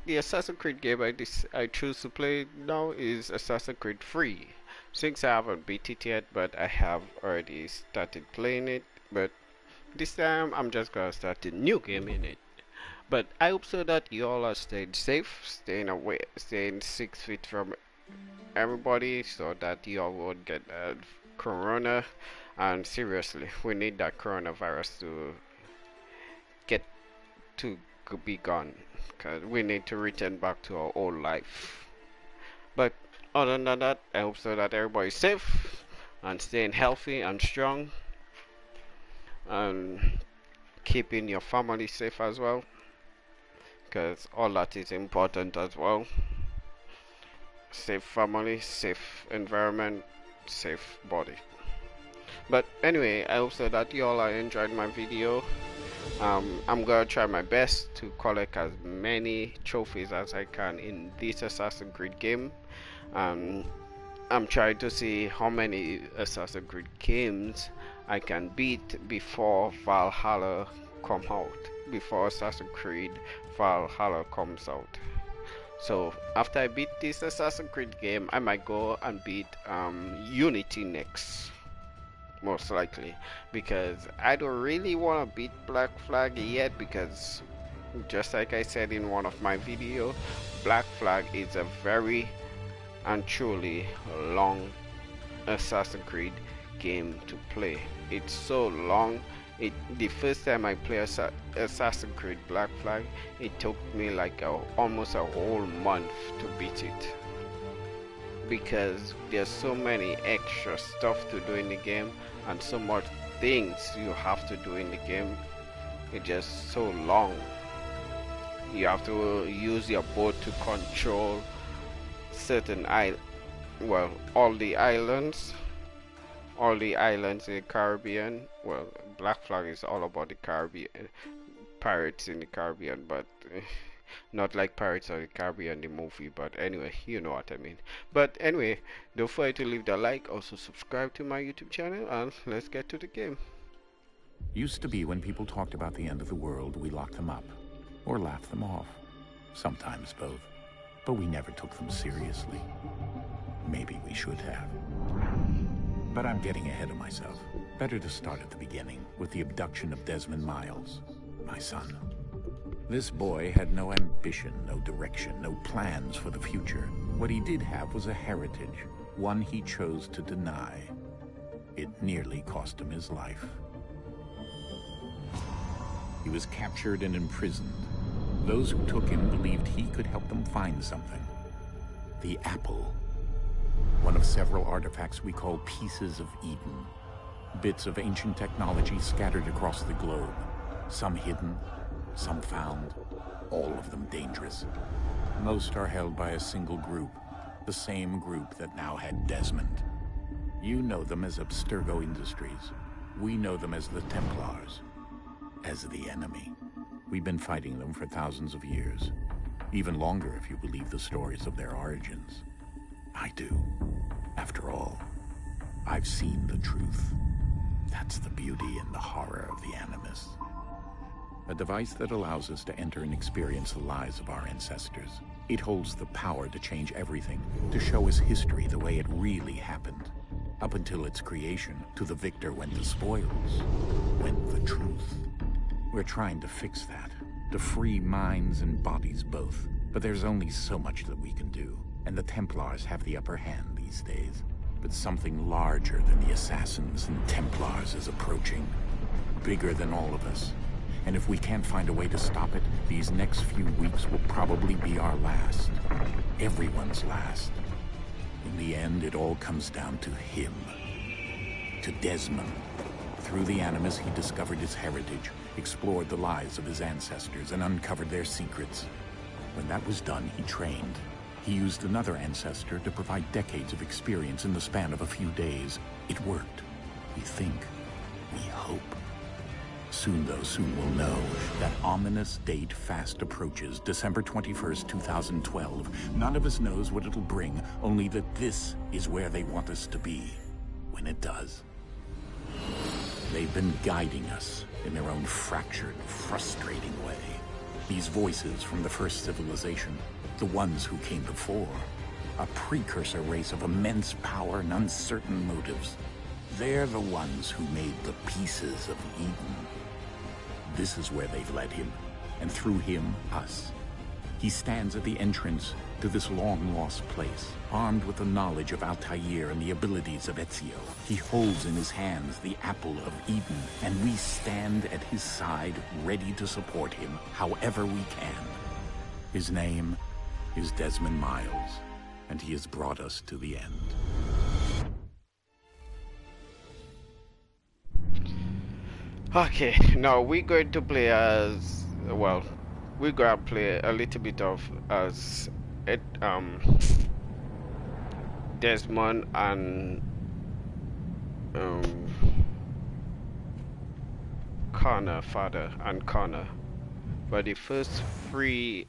the Assassin's Creed game I choose to play now is Assassin's Creed 3. Since I haven't beat it yet, but I have already started playing it. But this time I'm just gonna start a new game in it. But I hope so that you all are staying safe, staying away, staying 6 feet from everybody, so that you all won't get corona. And seriously, we need that coronavirus to get to be gone, because we need to return back to our old life. But other than that, I hope so that everybody's safe and staying healthy and strong and keeping your family safe as well, because all that is important as well. Safe family, safe environment, safe body. But anyway, I hope so that you all are enjoyed my video. I'm gonna try my best to collect as many trophies as I can in this Assassin's Creed game. Um, I'm trying to see how many Assassin's Creed games I can beat before Valhalla come out. Before Assassin's Creed Valhalla comes out. So after I beat this Assassin's Creed game, I might go and beat Unity next, most likely, because I don't really want to beat Black Flag yet, because just like I said in one of my videos, Black Flag is a very and truly long Assassin's Creed game to play. It's so long. The first time I played Assassin's Creed Black Flag, it took me like almost a whole month to beat it, because there's so many extra stuff to do in the game and so much things you have to do in the game. It's just so long. You have to use your boat to control certain all the islands in the Caribbean. Well, Black Flag is all about the Caribbean, pirates in the Caribbean, but not like Pirates of the Caribbean the movie. But anyway, you know what I mean. But anyway, don't forget to leave the like, also subscribe to my YouTube channel, and let's get to the game. Used to be when people talked about the end of the world, we locked them up or laughed them off. Sometimes both. But we never took them seriously. Maybe we should have. But I'm getting ahead of myself. Better to start at the beginning, with the abduction of Desmond Miles, my son. This boy had no ambition, no direction, no plans for the future. What he did have was a heritage, one he chose to deny. It nearly cost him his life. He was captured and imprisoned. Those who took him believed he could help them find something. The apple. One of several artifacts we call Pieces of Eden. Bits of ancient technology scattered across the globe. Some hidden, some found, all of them dangerous. Most are held by a single group, the same group that now had Desmond. You know them as Abstergo Industries. We know them as the Templars, as the enemy. We've been fighting them for thousands of years, even longer if you believe the stories of their origins. I do. After all, I've seen the truth. That's the beauty and the horror of the Animus. A device that allows us to enter and experience the lives of our ancestors. It holds the power to change everything, to show us history the way it really happened. Up until its creation, to the victor went the spoils, went the truth. We're trying to fix that, to free minds and bodies both. But there's only so much that we can do, and the Templars have the upper hand these days. But something larger than the Assassins and Templars is approaching, bigger than all of us. And if we can't find a way to stop it, these next few weeks will probably be our last. Everyone's last. In the end, it all comes down to him. To Desmond. Through the Animus, he discovered his heritage, explored the lives of his ancestors, and uncovered their secrets. When that was done, he trained. He used another ancestor to provide decades of experience in the span of a few days. It worked. We think. We hope. Soon, though, soon we'll know. That ominous date fast approaches, December 21st, 2012. None of us knows what it'll bring, only that this is where they want us to be, when it does. They've been guiding us in their own fractured, frustrating way. These voices from the first civilization, the ones who came before, a precursor race of immense power and uncertain motives. They're the ones who made the pieces of Eden. This is where they've led him, and through him, us. He stands at the entrance to this long-lost place, armed with the knowledge of Altair and the abilities of Ezio. He holds in his hands the Apple of Eden, and we stand at his side, ready to support him however we can. His name is Desmond Miles, and he has brought us to the end. Okay, now we're going to play as, well, we're going to play a little bit of as Desmond and Connor, father and Connor. But the first three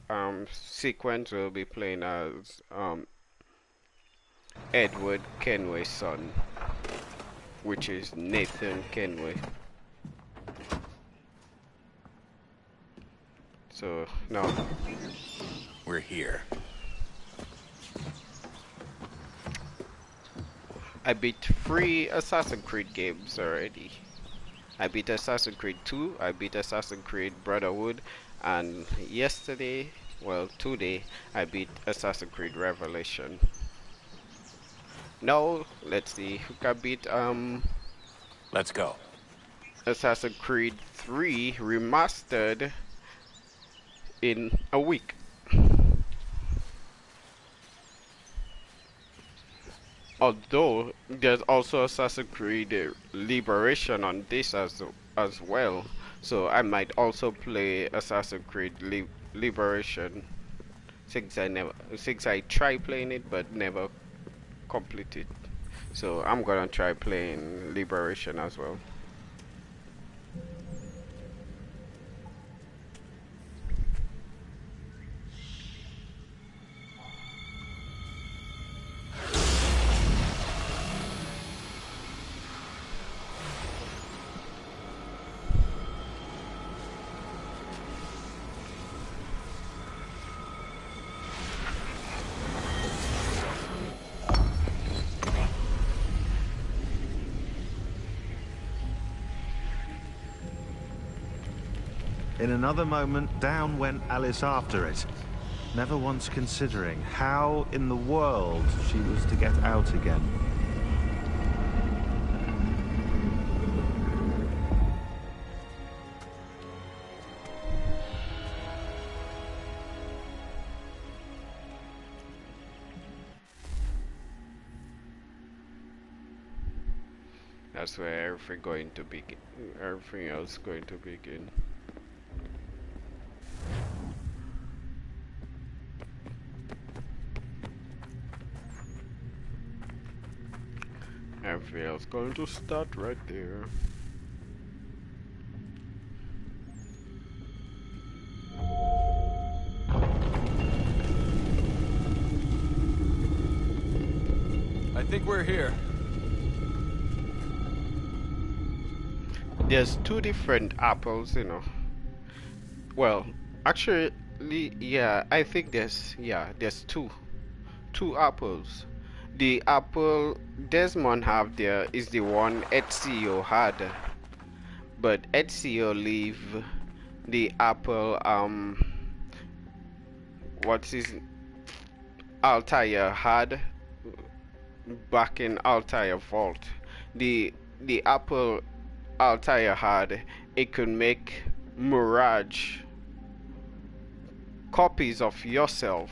sequence will be playing as Edward Kenway's son, which is Nathan Kenway. So now we're here. I beat 3 Assassin's Creed games already. I beat Assassin's Creed 2, I beat Assassin's Creed Brotherhood, and yesterday, well today, I beat Assassin's Creed Revelation. Now, let's see who can beat Let's go. Assassin's Creed 3 Remastered in a week. Although there's also Assassin's Creed Liberation on this as well, so I might also play Assassin's Creed Liberation since I tried playing it but never completed. So I'm gonna try playing Liberation as well. In another moment, down went Alice after it, never once considering how in the world she was to get out again. That's where everything else going to begin. Everything else going to start right there. I think we're here. There's 2 different apples, you know. Well, actually, yeah, I think there's two apples. The apple Desmond have there is the one Ezio had, but Ezio leave the apple what's his Altair had back in Altair vault. The apple Altair had, it could make mirage copies of yourself,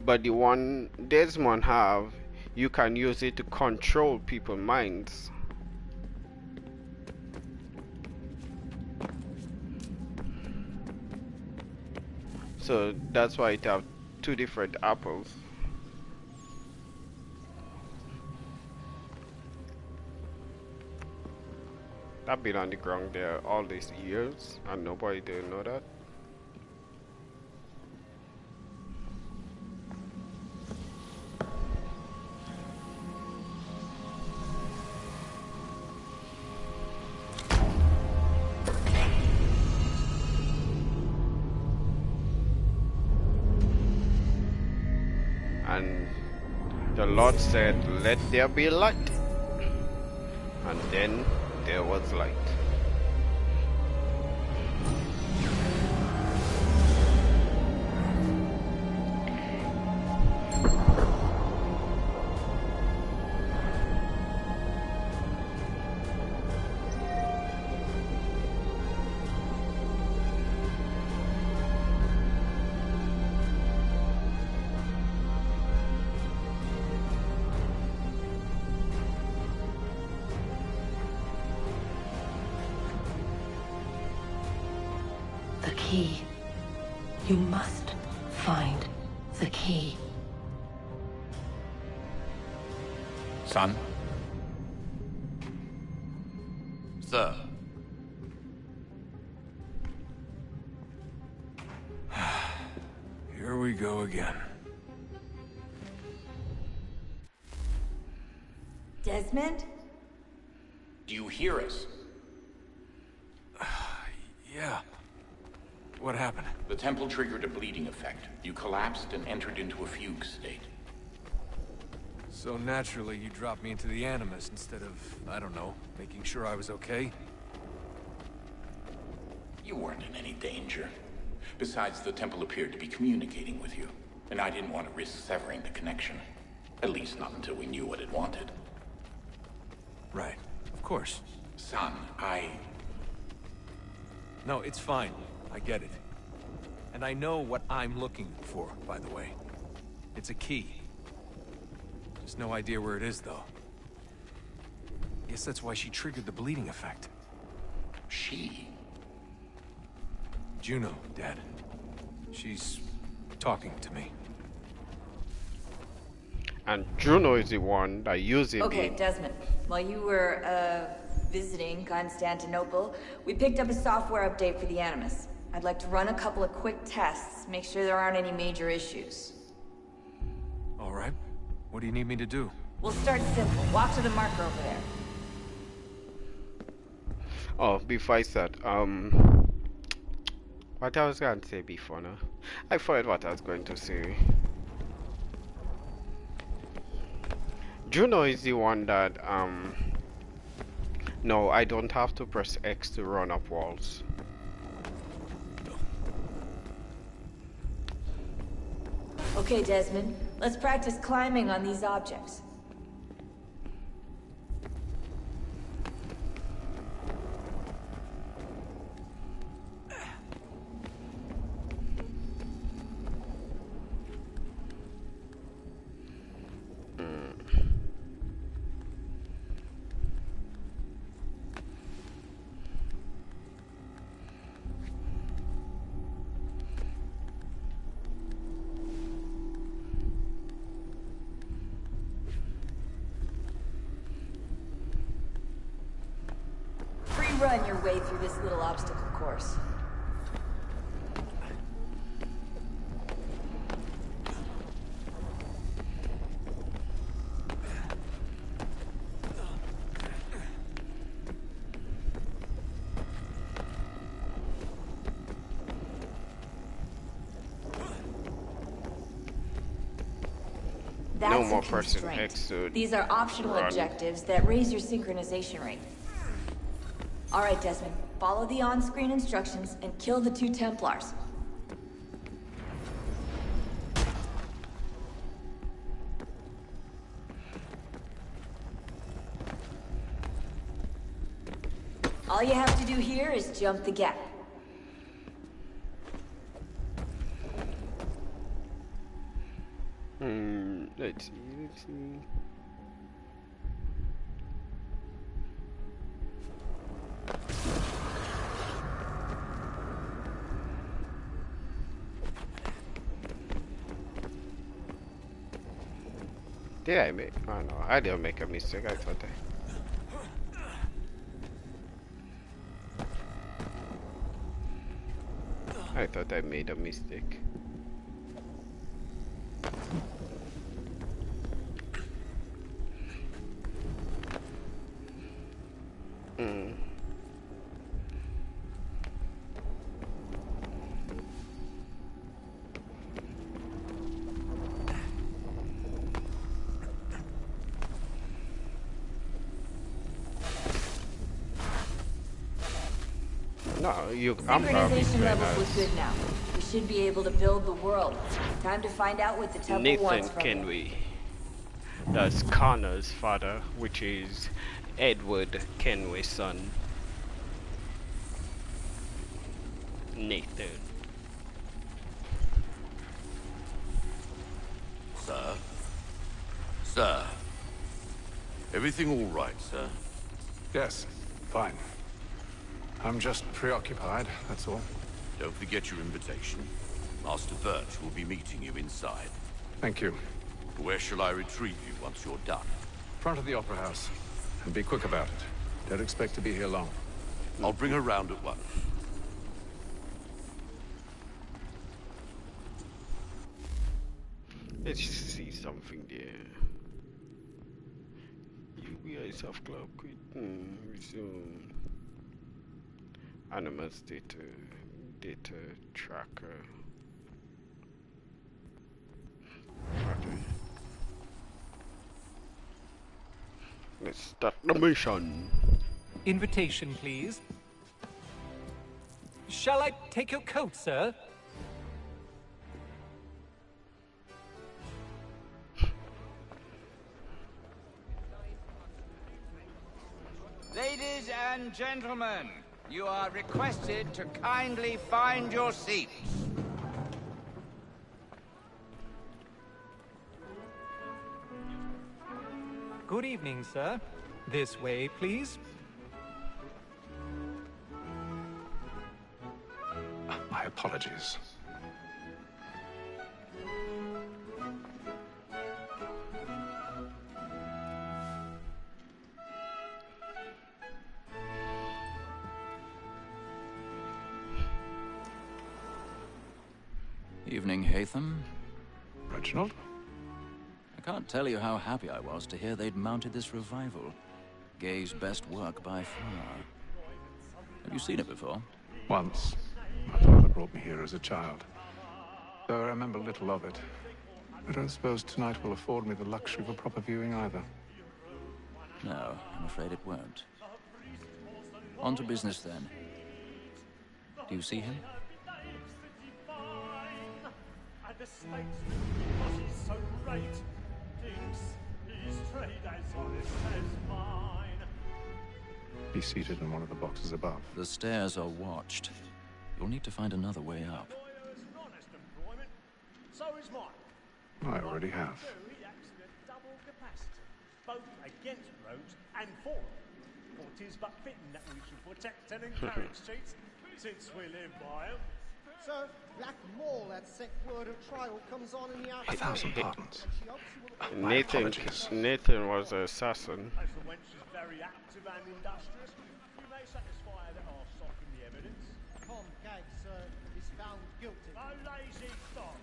but the one Desmond have, you can use it to control people's minds. So that's why it have 2 different apples. I've been on the ground there all these years and nobody didn't know that. And the Lord said, "Let there be light." And then there was light. The key. You must find the key. Son? Sir. Here we go again. Desmond? Do you hear us? Yeah. What happened? The temple triggered a bleeding effect. You collapsed and entered into a fugue state. So naturally, you dropped me into the Animus instead of, I don't know, making sure I was okay? You weren't in any danger. Besides, the temple appeared to be communicating with you, and I didn't want to risk severing the connection. At least not until we knew what it wanted. Right. Of course. Son, No, it's fine. I get it. And I know what I'm looking for, by the way. It's a key. Just no idea where it is, though. Guess that's why she triggered the bleeding effect. She? Juno, Dad. She's talking to me. And Juno is the one that using Okay, the Desmond. While you were, visiting Constantinople, we picked up a software update for the Animus. I'd like to run a couple of quick tests, make sure there aren't any major issues. All right. What do you need me to do? We'll start simple. Walk to the marker over there. Oh, before I start, what I was going to say before now, I forgot what I was going to say. Juno is the one that, no, I don't have to press X to run up walls. Okay, Desmond. Let's practice climbing on these objects. Run your way through this little obstacle course. That's No more a pressing constraint. X to These are optional run. objectives that raise your synchronization rate. All right, Desmond. Follow the on-screen instructions and kill the 2 Templars. All you have to do here is jump the gap. Let's see. Did I make? Oh no, I didn't make a mistake. I thought I made a mistake. No, I'm probably Synchronization playing levels look as good now. We should be able to build the world. Time to find out what the temple Nathan wants from it. Kenway. That's Connor's father, which is Edward Kenway's son. Nathan. Sir? Sir? Everything all right, sir? Yes, fine. I'm just preoccupied, that's all. Don't forget your invitation. Master Birch will be meeting you inside. Thank you. Where shall I retrieve you once you're done? Front of the Opera House. And be quick about it. Don't expect to be here long. I'll bring her round at once. Let's see something there. UBI soft club quit. Resume. Animals data tracker. Okay. Let's start the mission. Invitation, please. Shall I take your coat, sir? Ladies and gentlemen, you are requested to kindly find your seats. Good evening, sir. This way, please. My apologies. Evening, Hatham. Reginald? I can't tell you how happy I was to hear they'd mounted this revival. Gay's best work by far. Have you seen it before? Once. My father brought me here as a child. Though I remember little of it. I don't suppose tonight will afford me the luxury of a proper viewing either. No, I'm afraid it won't. On to business then. Do you see him? The statesman, because he's so great, thinks his trade as honest as mine. Be seated in one of the boxes above. The stairs are watched. You'll need to find another way up. Lawyer's an honest employment, so is mine. I already have. He acts in a double capacity, both against rogues and for them. For 'tis but fitting that we should protect tenant carriage streets, since we live by 'em. Sir, Black Mall, that sick word of trial comes on in the afternoon. 1,000 pardons. Nathan was an assassin. As the wench is very active and industrious, you may satisfy that our stock in the evidence. Tom Gag, sir, is found guilty. A lazy dog.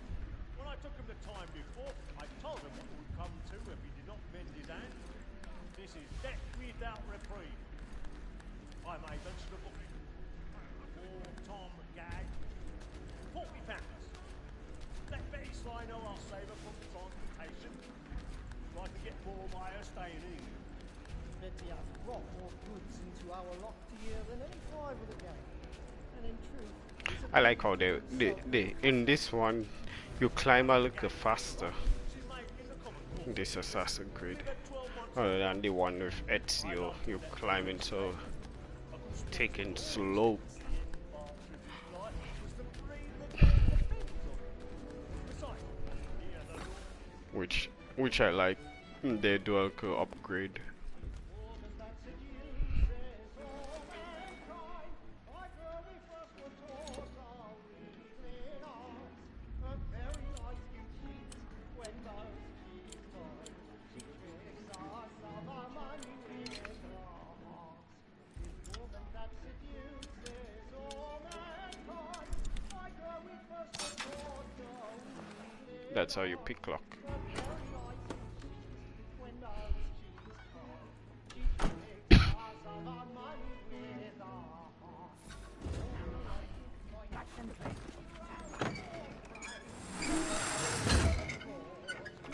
When I took him the time before, I told him what would come to if he did not mend his hand. This is death without reprieve. I may mention the book. For Tom Gag. 40 pounds. Let Betty Sly know I'll save her from transportation. So I can get more by her staying in England. Betty has brought more goods into our locked year than any five of the gang. And in truth, I like how they in this one you climb a little faster in this Assassin's Creed other than the one with Ezio. You climbing so taking slow. Which I like. They do a cool upgrade. That's how you pick lock.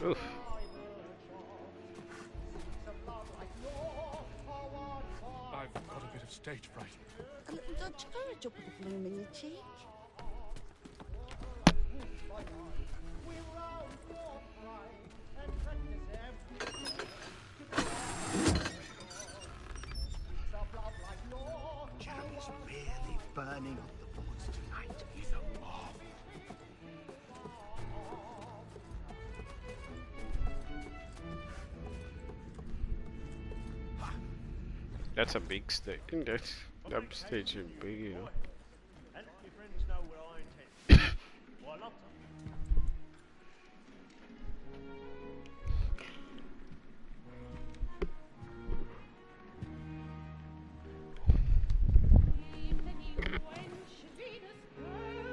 Oof. I've got a bit of stage fright. such courage up with the bloom in your cheek. Jeremy's really burning up the boards tonight. He's a mob. That's a big stage. That stage is big, you know. And your friends know where I intend. Why not?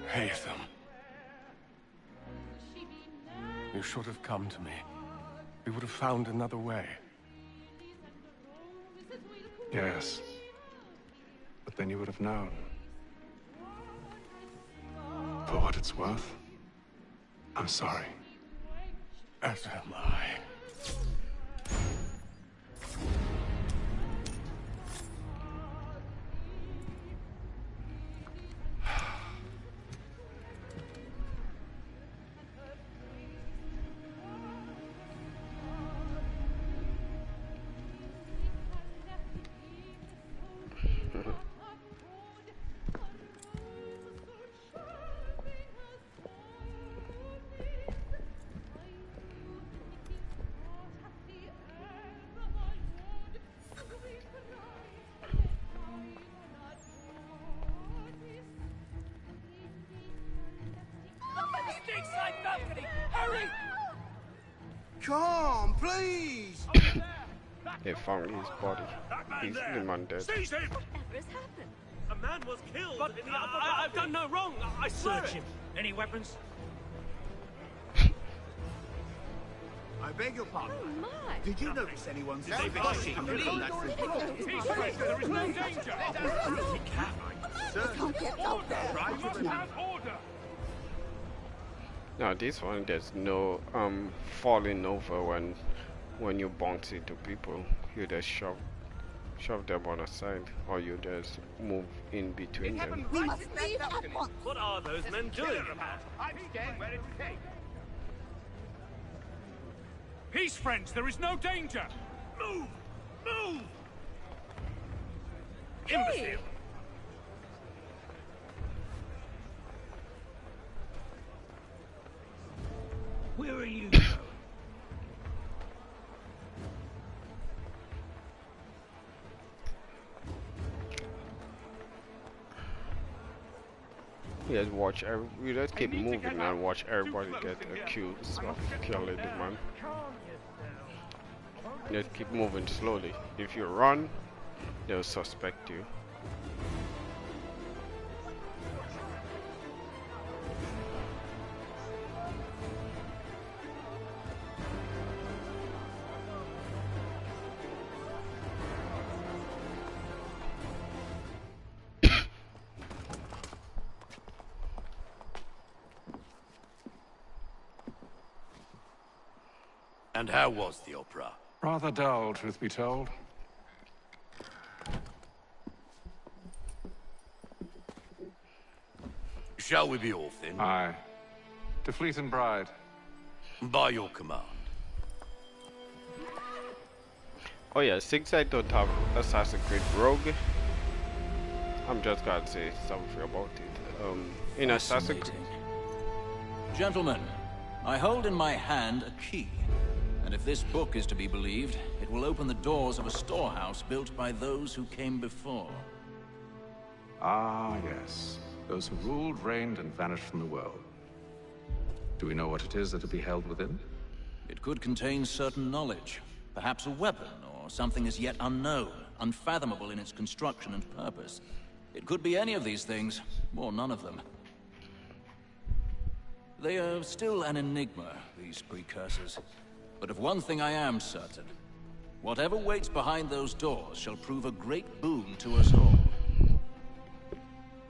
Haytham. You should have come to me. We would have found another way. Yes. But then you would have known. For what it's worth, I'm sorry. As am I. Come, please! They found his body. He's the man dead. Seize him! Whatever has happened? A man was killed But in the upper I've done no wrong. I swear Search it. him. Any weapons? I beg your pardon. Oh my! Did you notice anyone's Did they body bite in the you? room? That's the Peace, friends, there is no danger! Can't get out there, right? You must have order! No, this one there's no falling over when you bounce into people. You just shove them on a side, or you just move in between them. We must leave at once. What are those men doing? I'm scared where it takes. Peace, friends, there is no danger! Move! Move! Imbecile! Where are you going? We just watch we just keep moving and watch everybody get accused of killing the man. Just keep moving slowly. If you run, they'll suspect you. And how was the opera? Rather dull, truth be told. Shall we be off then? Aye. To Fleet and Bride. By your command. Oh yeah, since I don't have Assassin's Creed Rogue, I'm just gonna say something about it. In Assassin's Creed... Gentlemen, I hold in my hand a key. And if this book is to be believed, it will open the doors of a storehouse built by those who came before. Ah, yes. Those who ruled, reigned, and vanished from the world. Do we know what it is that will be held within? It could contain certain knowledge. Perhaps a weapon, or something as yet unknown, unfathomable in its construction and purpose. It could be any of these things, or none of them. They are still an enigma, these precursors. But of one thing I am certain. Whatever waits behind those doors shall prove a great boon to us all.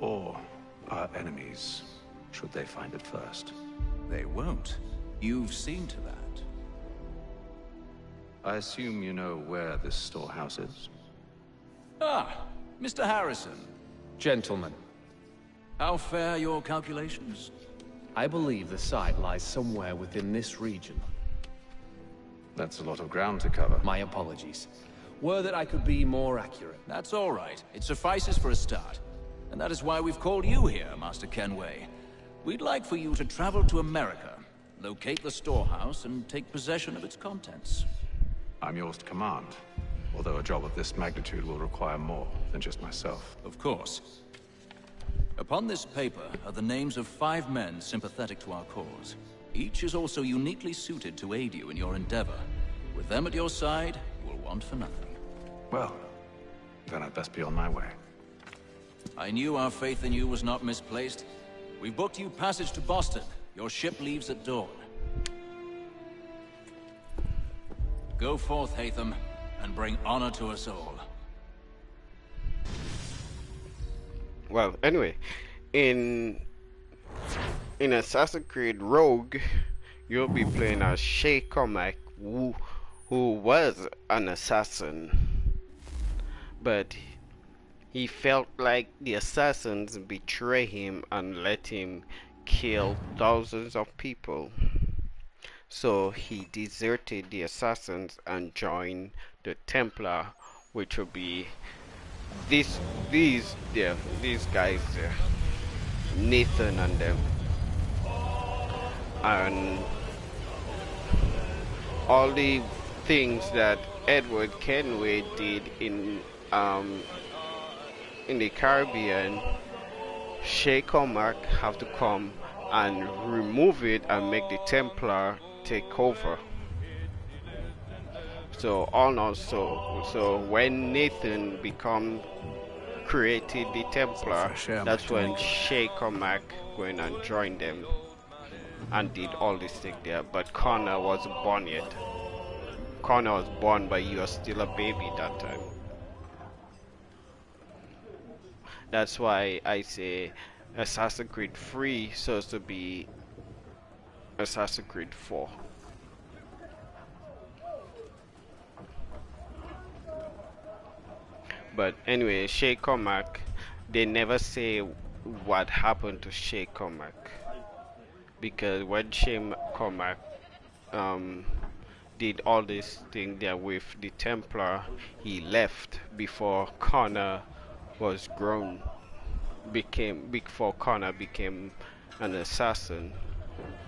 Or our enemies, should they find it first. They won't. You've seen to that. I assume you know where this storehouse is? Ah, Mr. Harrison. Gentlemen. How fair your calculations? I believe the site lies somewhere within this region. That's a lot of ground to cover. My apologies. Were that I could be more accurate. That's all right. It suffices for a start. And that is why we've called you here, Master Kenway. We'd like for you to travel to America, locate the storehouse, and take possession of its contents. I'm yours to command, although a job of this magnitude will require more than just myself. Of course. Upon this paper are the names of 5 men sympathetic to our cause. Each is also uniquely suited to aid you in your endeavor. With them at your side, you will want for nothing. Well, then I'd best be on my way. I knew our faith in you was not misplaced. We booked you passage to Boston. Your ship leaves at dawn. Go forth, Haytham, and bring honor to us all. Well, anyway, in Assassin's Creed Rogue, you'll be playing as Shay Cormac, who was an assassin, but he felt like the assassins betrayed him and let him kill thousands of people. So he deserted the assassins and joined the Templar, which will be these guys there, Nathan and them, and all the things that Edward Kenway did in the Caribbean, Shay Cormac have to come and remove it and make the Templar take over. So so when Nathan created the Templar, that's when Shay Cormac went and joined them and did all this thing there. But Connor wasn't born yet. Connor was born, but he was still a baby that time. That's why I say Assassin's Creed 3 supposed to be Assassin's Creed 4. But anyway, Shay Cormac, they never say what happened to Shay Cormac, because when Shay Cormac did all this thing there with the Templar, he left before Connor was grown, before Connor became an assassin,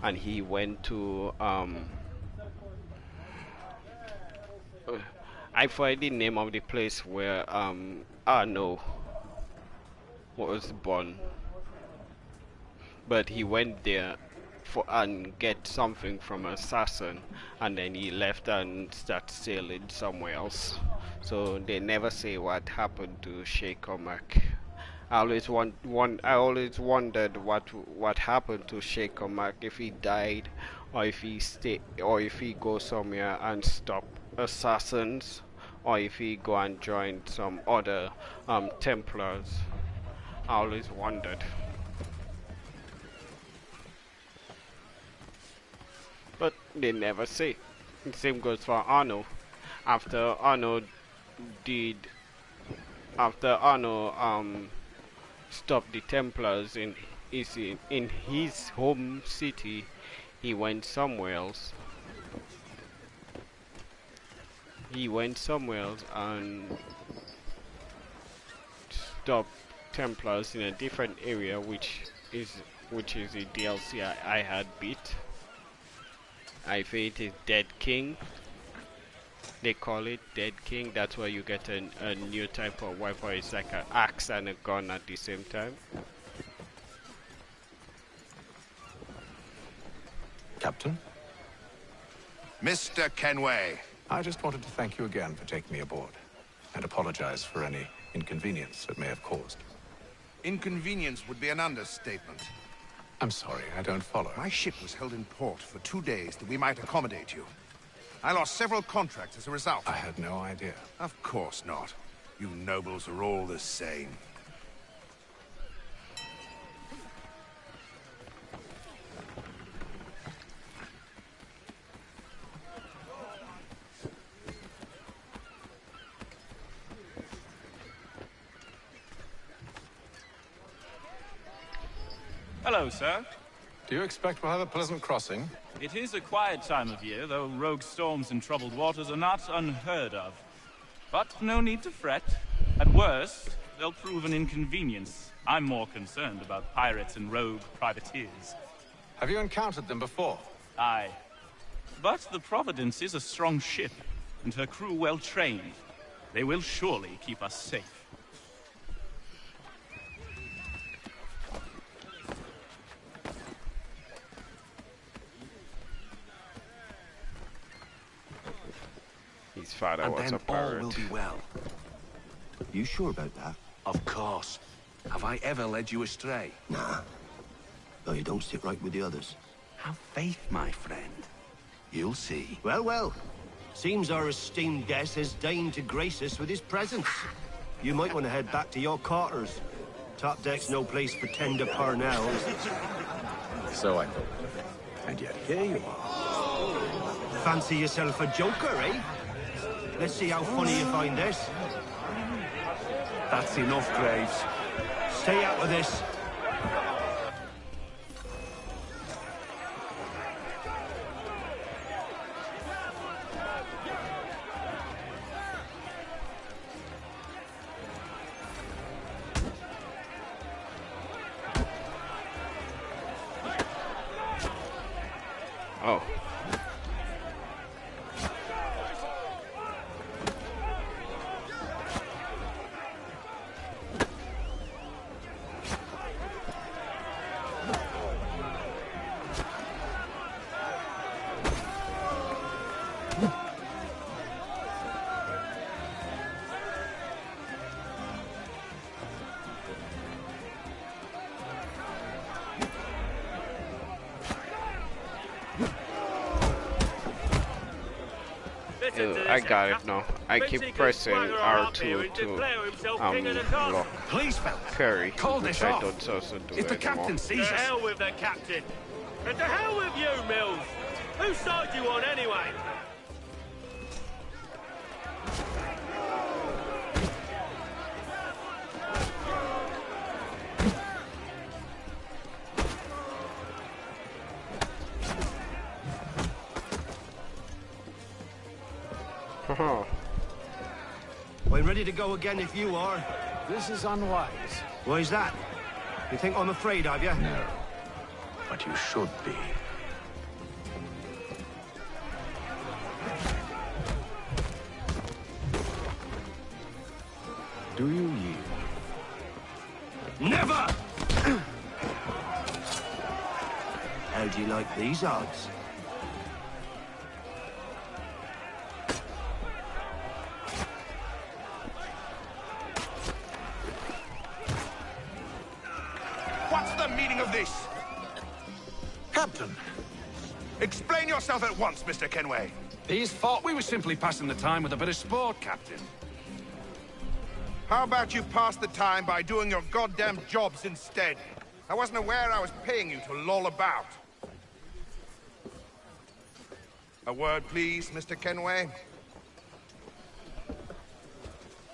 and he went to I forget the name of the place where Arno was born, but he went there for and get something from an assassin, and then he left and started sailing somewhere else. So they never say what happened to Shay Cormac. I always wondered what happened to Shay Cormac, if he died, or if he stay, or if he go somewhere and stop assassins, or if he go and join some other Templars. I always wondered. But they never say. The same goes for Arno. After Arno stopped the Templars in his home city, he went somewhere else. He went somewhere else and stopped Templars in a different area, which is the DLC I had beat. I think it is Dead King. They call it Dead King. That's why you get a new type of weapon. It's like an axe and a gun at the same time. Captain? Mr. Kenway. I just wanted to thank you again for taking me aboard, and apologize for any inconvenience it may have caused. Inconvenience would be an understatement. I'm sorry, I don't follow. My ship was held in port for 2 days that we might accommodate you. I lost several contracts as a result. I had no idea. Of course not. You nobles are all the same. Hello, sir. Do you expect we'll have a pleasant crossing? It is a quiet time of year, though rogue storms and troubled waters are not unheard of. But no need to fret. At worst, they'll prove an inconvenience. I'm more concerned about pirates and rogue privateers. Have you encountered them before? Aye. But the Providence is a strong ship, and her crew well trained. They will surely keep us safe. His father And was then a pirate. all will be well. You sure about that? Of course. Have I ever led you astray? Nah. Though you don't sit right with the others. Have faith, my friend. You'll see. Well, well. Seems our esteemed guest has deigned to grace us with his presence. You might want to head back to your quarters. Top deck's no place for tender parnells. So I thought. And yet here you are. Fancy yourself a joker, eh? Let's see how funny you find this. That's enough, Graves. Stay out of this. Oh. I got it now. I keep pressing R2 to lock Please, fella. Curry, Call which this I off. don't also do If the anymore. captain sees To us... hell with the captain. And to hell with you, Mills. Whose side you on anyway? I'm ready to go again if you are. This is unwise. Why's that? You think I'm afraid of you? No. But you should be. Do you yield? Never! How do you like these odds? What's the meaning of this? Captain, Explain yourself at once, Mr. Kenway. these thought we were simply passing the time with a bit of sport, Captain. How about you pass the time by doing your goddamn jobs instead? I wasn't aware I was paying you to loll about. A word, please, Mr. Kenway.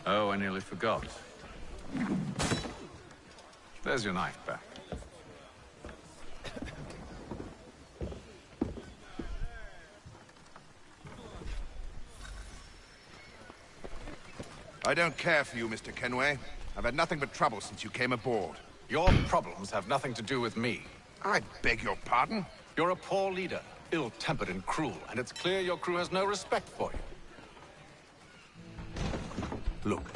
Oh, I nearly forgot. There's your knife back. I don't care for you, Mr. Kenway. I've had nothing but trouble since you came aboard. Your problems have nothing to do with me. I beg your pardon? You're a poor leader, ill-tempered and cruel, and it's clear your crew has no respect for you. Look,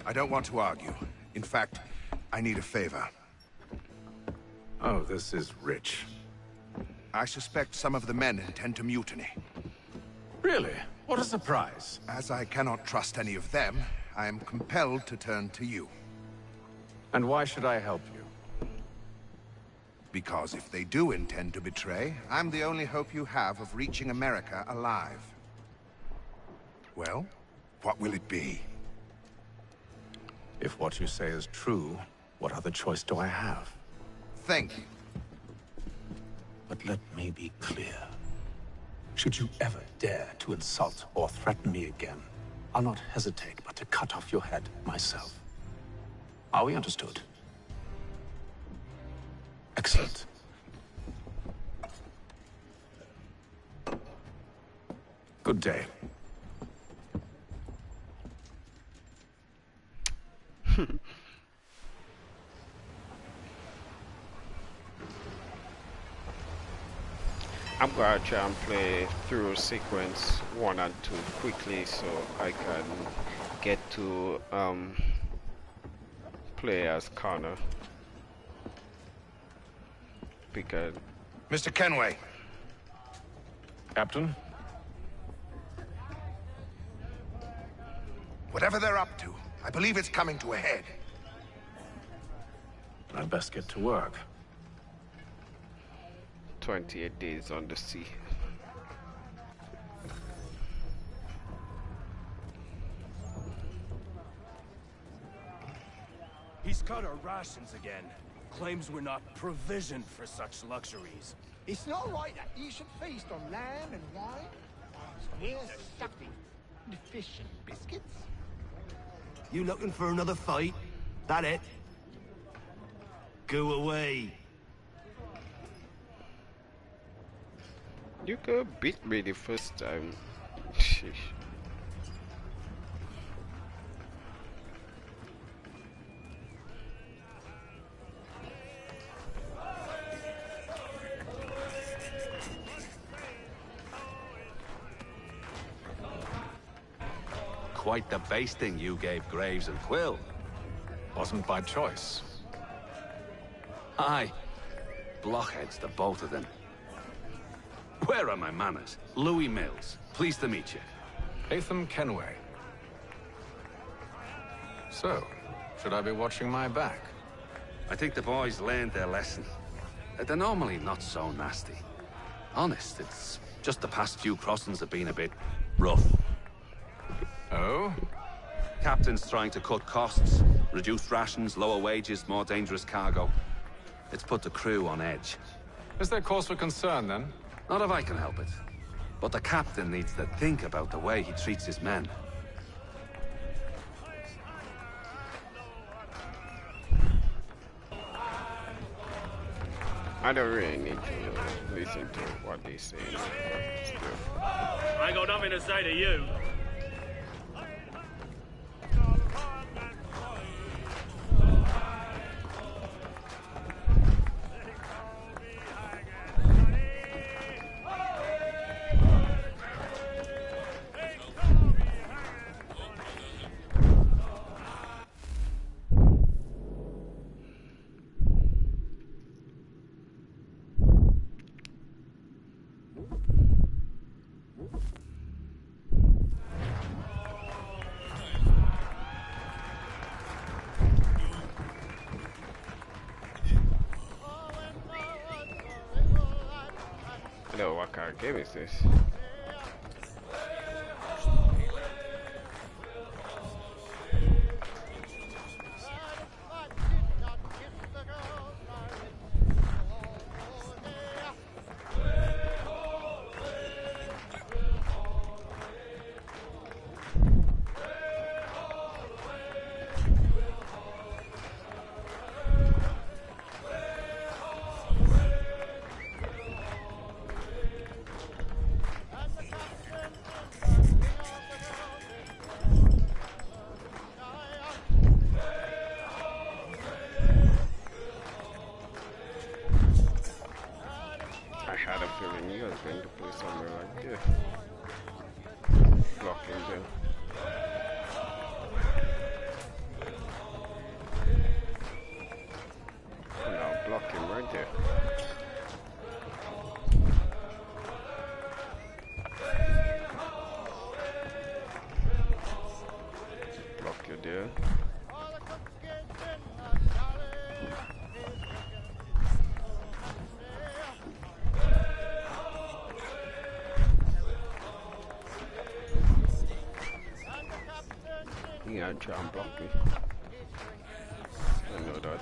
I don't want to argue. In fact, I need a favor. Oh, this is rich. I suspect some of the men intend to mutiny. Really? What a surprise. As I cannot trust any of them, I am compelled to turn to you. And why should I help you? Because if they do intend to betray, I'm the only hope you have of reaching America alive. Well, what will it be? If what you say is true, what other choice do I have? Thank you. But let me be clear. Should you ever dare to insult or threaten me again, I'll not hesitate but to cut off your head myself. Are we understood? Excellent. Good day. I'm gonna try and play through sequence 1 and 2 quickly so I can get to play as Connor. Because Mr. Kenway. Captain? Whatever they're up to, I believe it's coming to a head. I'd best get to work. 28 days on the sea. He's cut our rations again. Claims we're not provisioned for such luxuries. It's not right that you should feast on lamb and wine. We're stuffing the fish and biscuits. You looking for another fight? That it? Go away. You could beat me the first time. Sheesh. Quite the basting you gave Graves and Quill. Wasn't by choice. Aye. Blockheads, the both of them. Where are my manners? Louis Mills. Pleased to meet you. Haytham Kenway. So, should I be watching my back? I think the boys learned their lesson. They're normally not so nasty. Honest, it's just the past few crossings have been a bit rough. Oh? Captain's trying to cut costs. Reduced rations, lower wages, more dangerous cargo. It's put the crew on edge. Is there cause for concern, then? Not if I can help it. But the captain needs to think about the way he treats his men. I don't really need to listen to what they say. I ain't got nothing to say to you. No, what kind of game is this? Yeah, try and block me. I know that.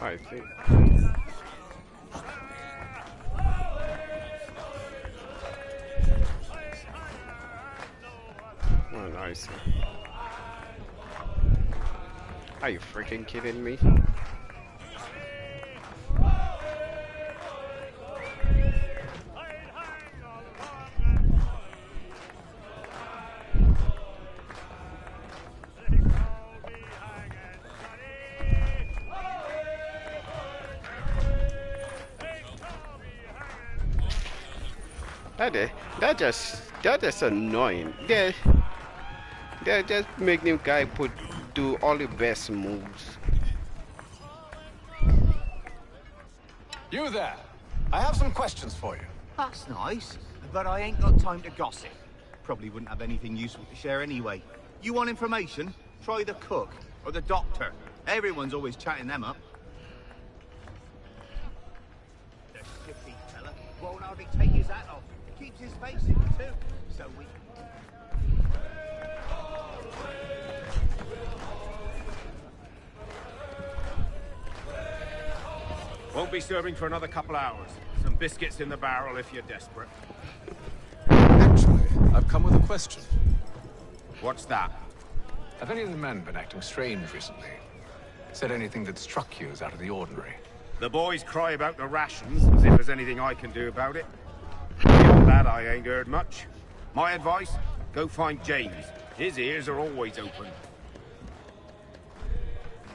I see. Oh, nice. Are you freaking kidding me? That is annoying. They just make new guy do all the best moves. You there! I have some questions for you. That's nice, but I ain't got time to gossip. Probably wouldn't have anything useful to share anyway. You want information? Try the cook or the doctor. Everyone's always chatting them up. The shifty fella won't hardly take his hat off. Keeps his face in too. So we... Won't be serving for another couple hours. Some biscuits in the barrel if you're desperate. Actually, I've come with a question. What's that? Have any of the men been acting strange recently? Said anything that struck you as out of the ordinary? The boys cry about the rations, as if there's anything I can do about it. Beyond that, I ain't heard much. My advice? Go find James. His ears are always open.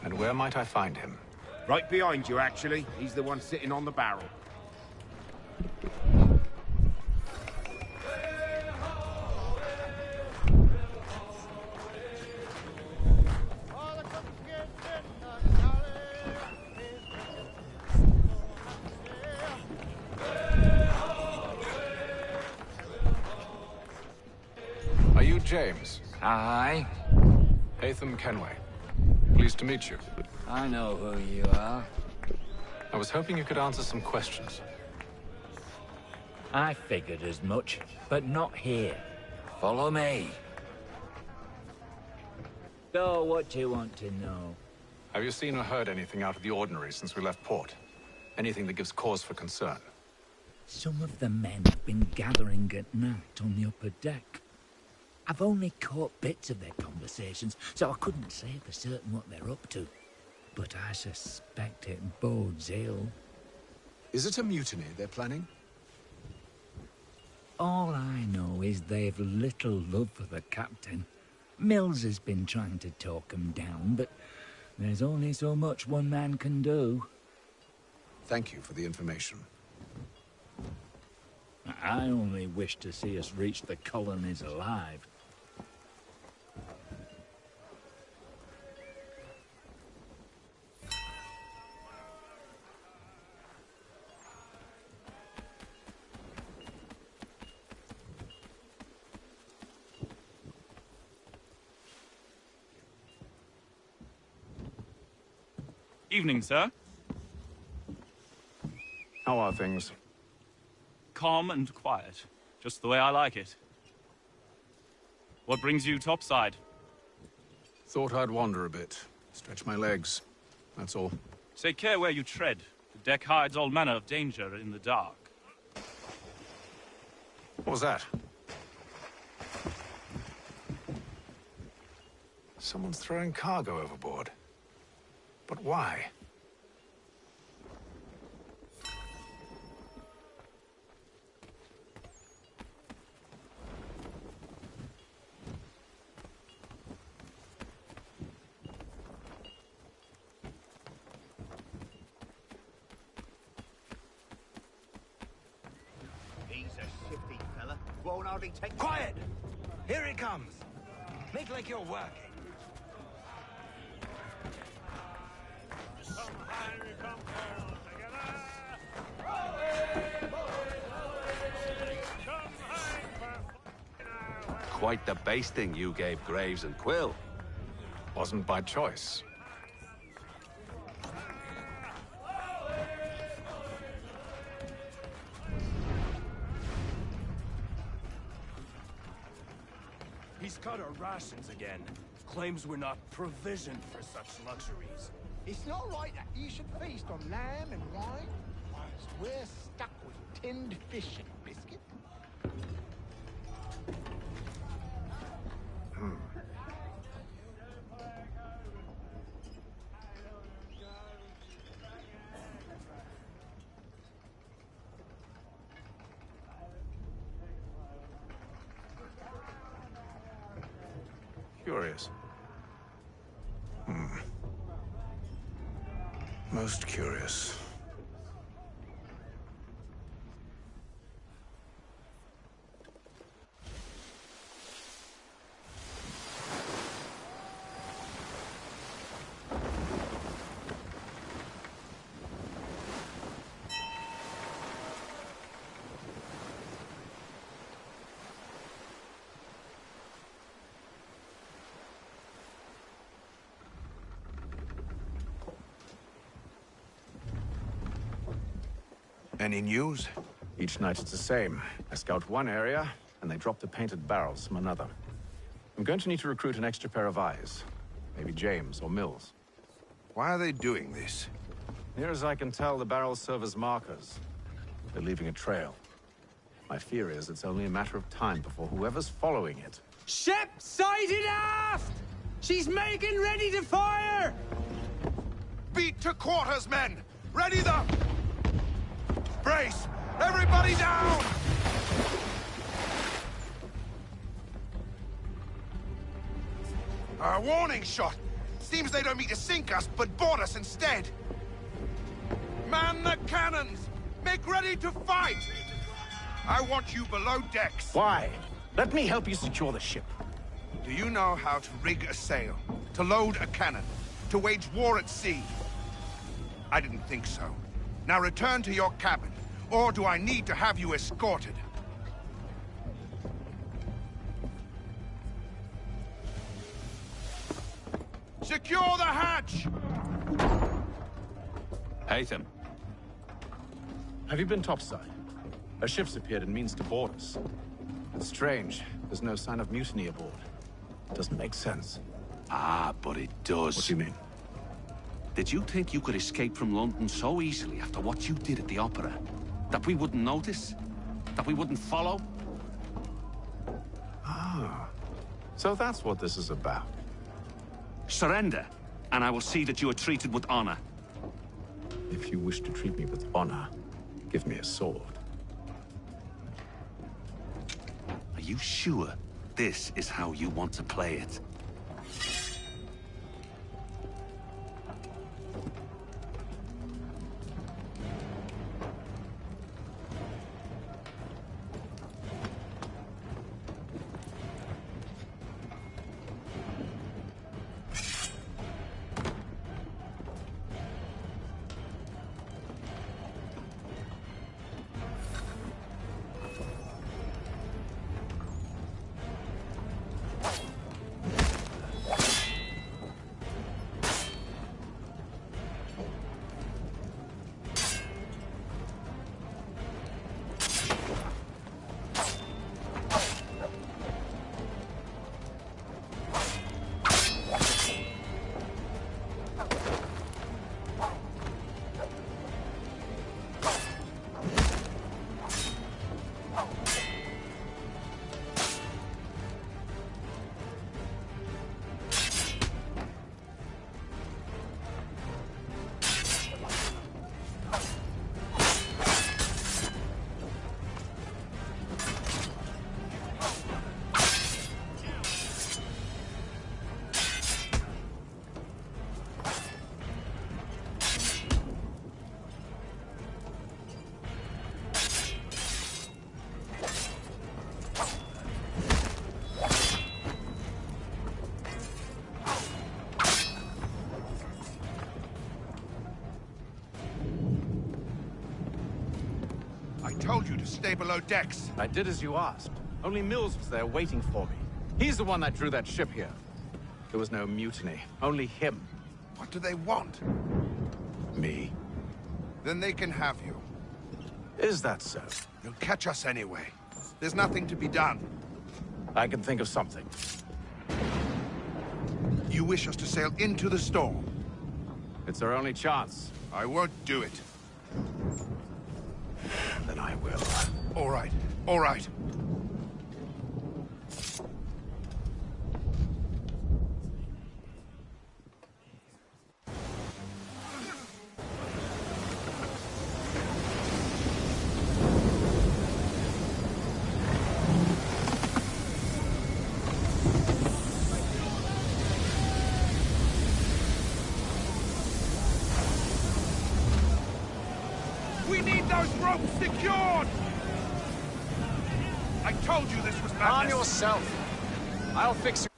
And where might I find him? Right behind you, actually. He's the one sitting on the barrel. Are you James? Aye. Haytham Kenway. Pleased to meet you. I know who you are. I was hoping you could answer some questions. I figured as much, but not here. Follow me. So, what do you want to know? Have you seen or heard anything out of the ordinary since we left port? Anything that gives cause for concern? Some of the men have been gathering at night on the upper deck. I've only caught bits of their conversations, so I couldn't say for certain what they're up to. But I suspect it bodes ill. Is it a mutiny they're planning? All I know is they've little love for the captain. Mills has been trying to talk him down, but there's only so much one man can do. Thank you for the information. I only wish to see us reach the colonies alive. Evening, sir. How are things? Calm and quiet. Just the way I like it. What brings you topside? Thought I'd wander a bit. Stretch my legs. That's all. Take care where you tread. The deck hides all manner of danger in the dark. What was that? Someone's throwing cargo overboard. But why? He's a shifty fella. Won't hardly take... Quiet! Here he comes. Make like you're working. Quite the basting you gave Graves and Quill. Wasn't by choice. He's cut our rations again. claims we're not provisioned for such luxuries. It's not right that you should feast on lamb and wine, whilst we're stuck with tinned fish and biscuit. Curious. Most curious. Any news? Each night it's the same. I scout one area, and they drop the painted barrels from another. I'm going to need to recruit an extra pair of eyes. Maybe James or Mills. Why are they doing this? Near as I can tell, the barrels serve as markers. They're leaving a trail. My fear is it's only a matter of time before whoever's following it... Ship sighted aft! She's making ready to fire! Beat to quarters, men! Ready the... Brace! Everybody down! A warning shot! Seems they don't mean to sink us, but board us instead! Man the cannons! Make ready to fight! I want you below decks. Why? Let me help you secure the ship. Do you know how to rig a sail? To load a cannon? To wage war at sea? I didn't think so. Now return to your cabin, or do I need to have you escorted? Secure the hatch! Haytham. Have you been topside? A ship's appeared and means to board us. It's strange. There's no sign of mutiny aboard. Doesn't make sense. Ah, but it does. What do you mean? Did you think you could escape from London so easily after what you did at the Opera? That we wouldn't notice? That we wouldn't follow? Ah. So that's what this is about. Surrender, and I will see that you are treated with honor. If you wish to treat me with honor, give me a sword. Are you sure this is how you want to play it? Told you to stay below decks. I did as you asked. Only Mills was there waiting for me. He's the one that drew that ship here. There was no mutiny, only him. What do they want? Me. Then they can have you. Is that so? They'll catch us anyway. There's nothing to be done. I can think of something. wish us to sail into the storm? It's our only chance. I won't do it. Then I will. All right, all right. We need those ropes secured! I told you this was madness. Calm yourself. I'll fix it.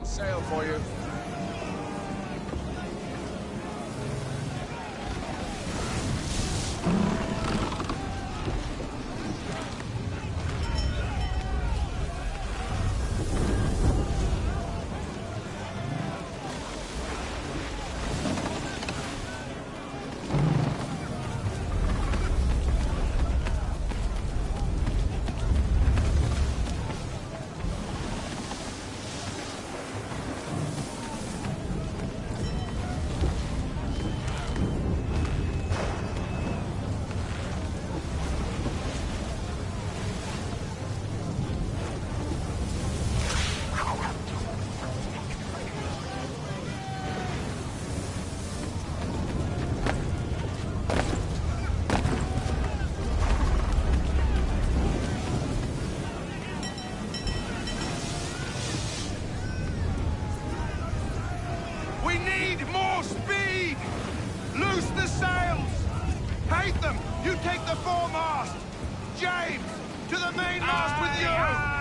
Sail for you. You take the foremast! James! To the mainmast with you!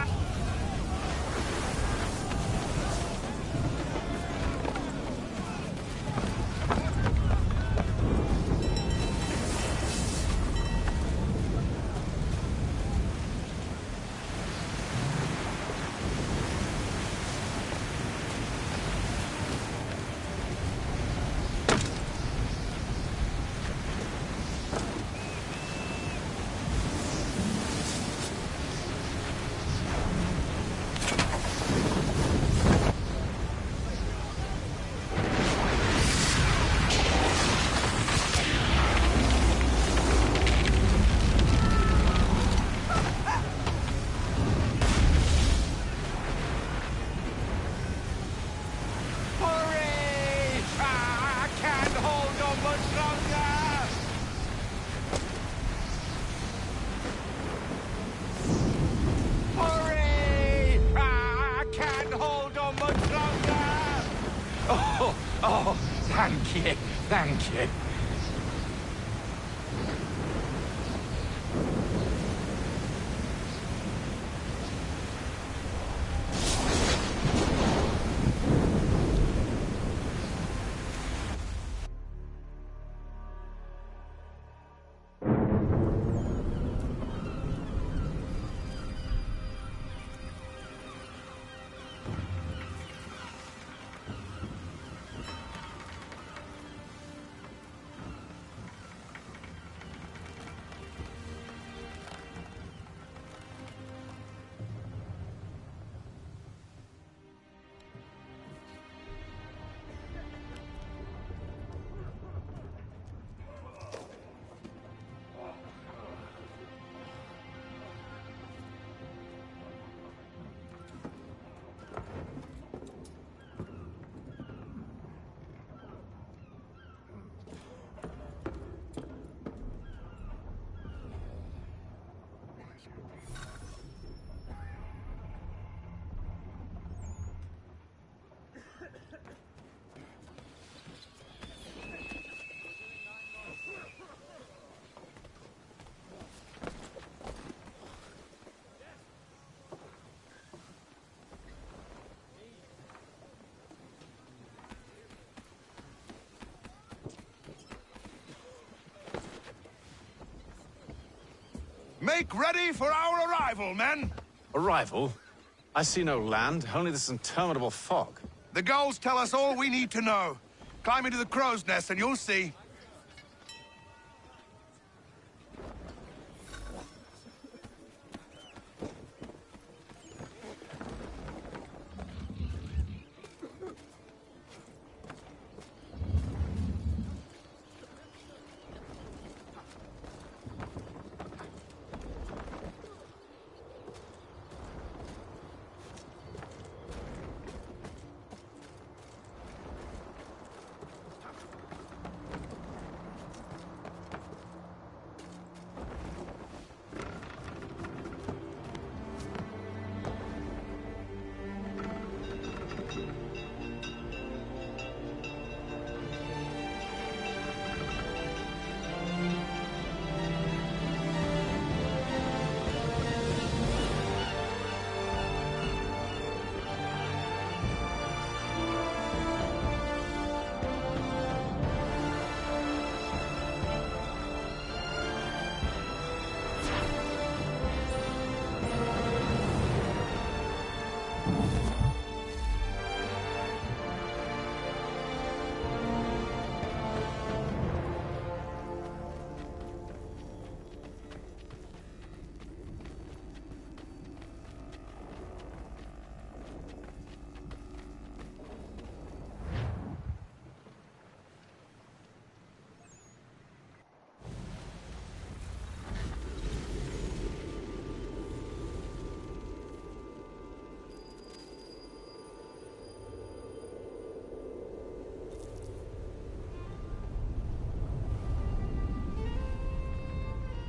Oh, thank you, thank you. Make ready for our arrival, men! Arrival? I see no land, only this interminable fog. The gulls tell us all we need to know. Climb into the crow's nest and you'll see.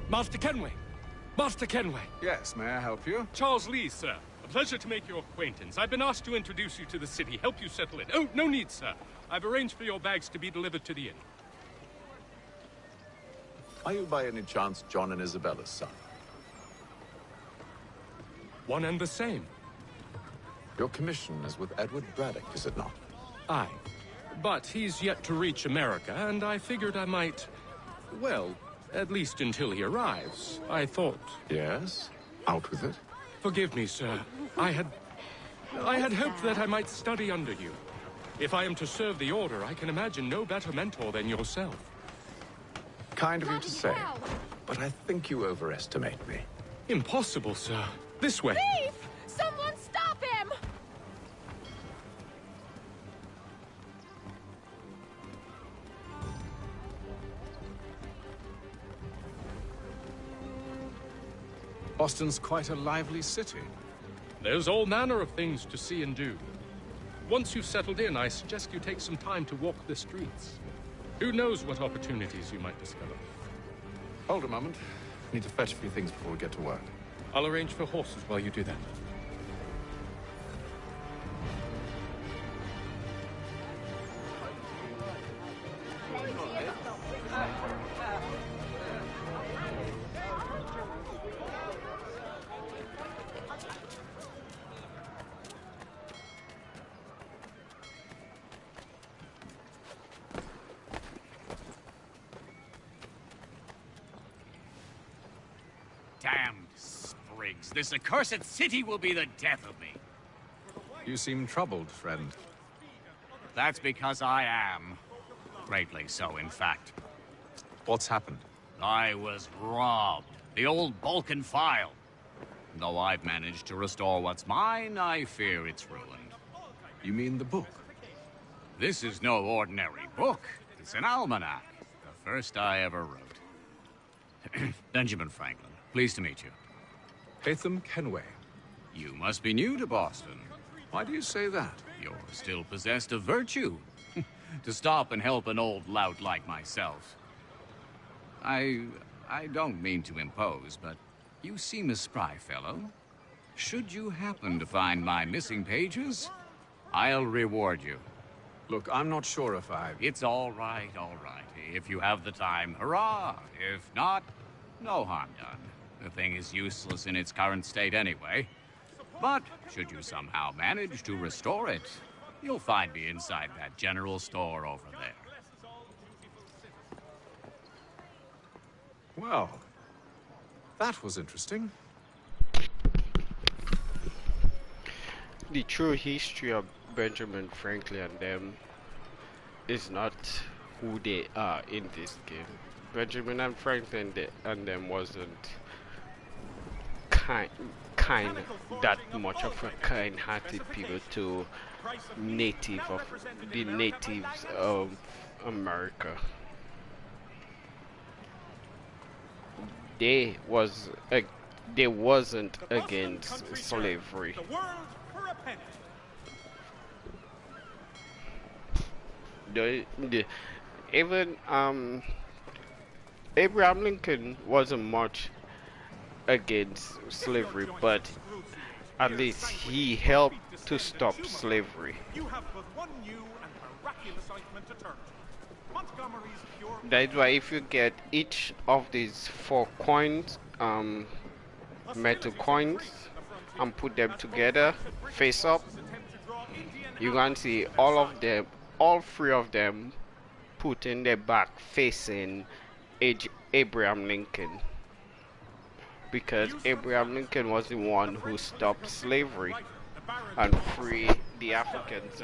Master Kenway! Master Kenway! Yes, may I help you? Charles Lee, sir. A pleasure to make your acquaintance. I've been asked to introduce you to the city, help you settle in. Oh, no need, sir. I've arranged for your bags to be delivered to the inn. Are you by any chance John and Isabella's son? One and the same. Your commission is with Edward Braddock, is it not? Aye. But he's yet to reach America, and I figured I might... Well, at least until he arrives, I thought. Yes? Out with it. Forgive me, sir. I had hoped that I might study under you. If I am to serve the Order, I can imagine no better mentor than yourself. Kind of you to say, but I think you overestimate me. Impossible, sir. This way. Thief! Someone stop him! Boston's quite a lively city. There's all manner of things to see and do. Once you've settled in, I suggest you take some time to walk the streets. Who knows what opportunities you might discover. Hold a moment. Need to fetch a few things before we get to work. I'll arrange for horses while you do that. Damned sprigs. This accursed city will be the death of me. You seem troubled, friend. That's because I am. Greatly so, in fact. What's happened? I was robbed. The old Balkan file. Though I've managed to restore what's mine, I fear it's ruined. You mean the book? This is no ordinary book. It's an almanac. The first I ever wrote. Benjamin Franklin. Pleased to meet you. Hatham Kenway. You must be new to Boston. Why do you say that? You're still possessed of virtue. To stop and help an old lout like myself. I don't mean to impose, but you seem a spry fellow. Should you happen to find my missing pages, I'll reward you. Look, I'm not sure if I... It's all right, all right. If you have the time, hurrah! If not, no harm done. The thing is useless in its current state anyway. But should you somehow manage to restore it, you'll find me inside that general store over there. Well, that was interesting. The true history of Benjamin Franklin and them is not who they are in this game. Benjamin and Franklin and them wasn't kind that much of a kind-hearted people to natives of America. They wasn't against slavery. Even Abraham Lincoln wasn't much against slavery, but at least he helped to stop slavery. That's why if you get each of these 4 coins, metal coins, and put them together face up, you can see all 3 of them put in their back facing Abraham Lincoln. Because Abraham Lincoln was the one who stopped slavery and freed the Africans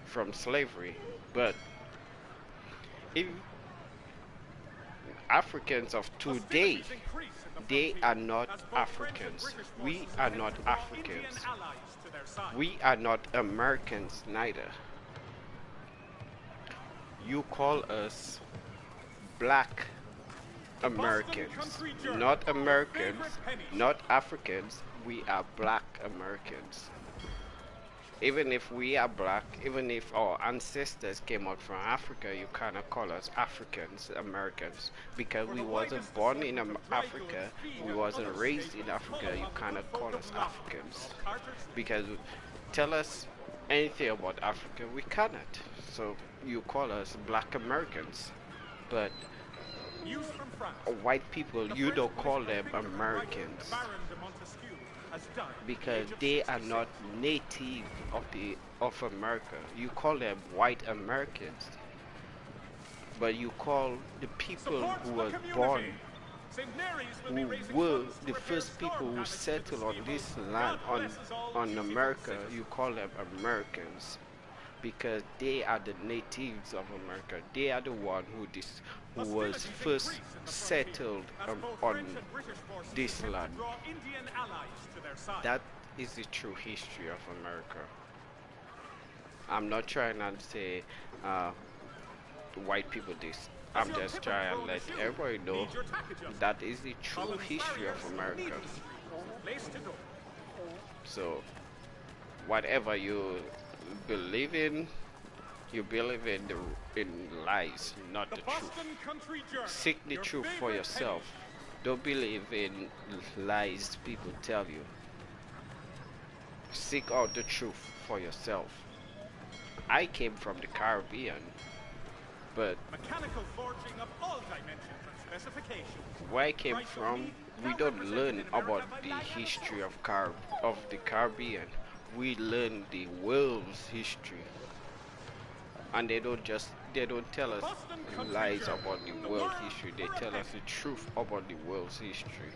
from slavery. But if Africans of today, they are not Africans. We are not Africans. We are not Americans neither. You call us Black Americans, not Americans, not Africans. We are Black Americans. Even if we are black, even if our ancestors came out from Africa, you cannot call us Africans, Americans, because we wasn't born in Africa, we wasn't raised in Africa. You cannot call us Africans, because tell us anything about Africa, we cannot. So you call us Black Americans. But white people, you don't call them Americans because they are not native of America. You call them white Americans, but you call the people who were born, who were the first people who settled on this land, on America, you call them Americans because they are the natives of America. They are the one who was first settled on this land. That is the true history of America. I'm not trying to say white people this. I'm just trying to let everybody know that is the true history of America. So, whatever you believe in, you believe in lies, not the truth. Seek the truth for yourself. Don't believe in lies people tell you. Seek out the truth for yourself. I came from the Caribbean, but mechanical forging of all dimensions and specifications. Where I came from, we don't learn about the history of the Caribbean. We learn the world's history, and they don't tell us lies about the world history. They tell us the truth about the world's history.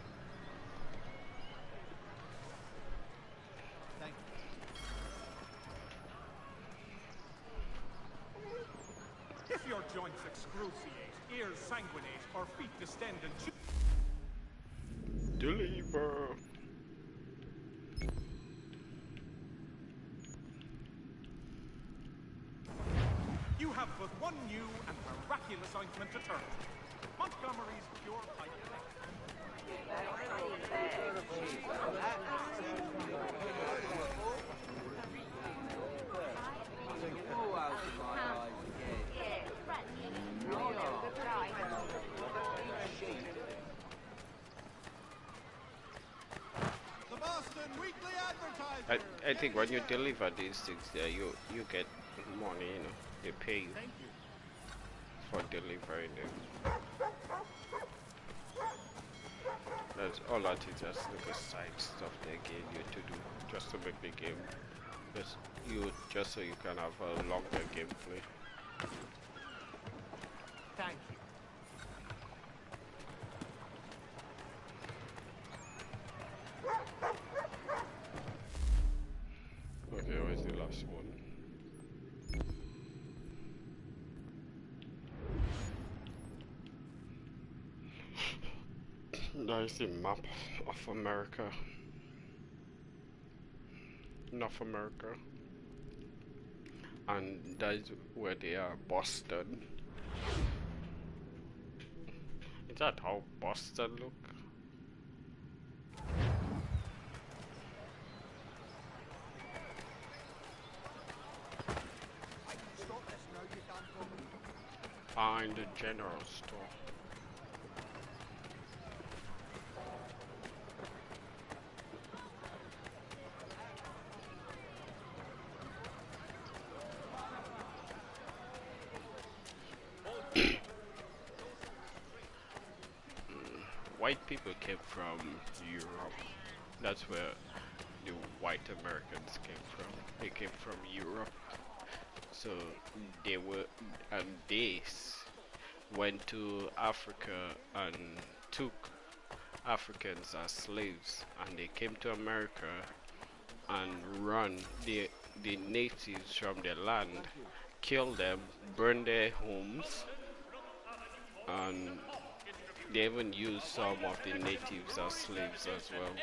If your joints excruciate, ears sanguinate, or feet distend and deliver. You have but one new and miraculous ointment to turn to. Montgomery's Pure Pipe. The Boston Weekly Advertiser. I think when you deliver these things there, you get money, you know. They pay you for delivering them. That's all that is, just little side stuff they give you to do just to make the game, just so you can have a longer gameplay. Thank you. Okay, where's the last one? That is the map of America. North America. And that is where they are, Boston. Is that how Boston look? In the general store. White people came from Europe. That's where the white Americans came from. They came from Europe. So they went to Africa and took Africans as slaves, and they came to America and run the natives from their land, killed them, burned their homes, and they even used some of the natives as slaves as well.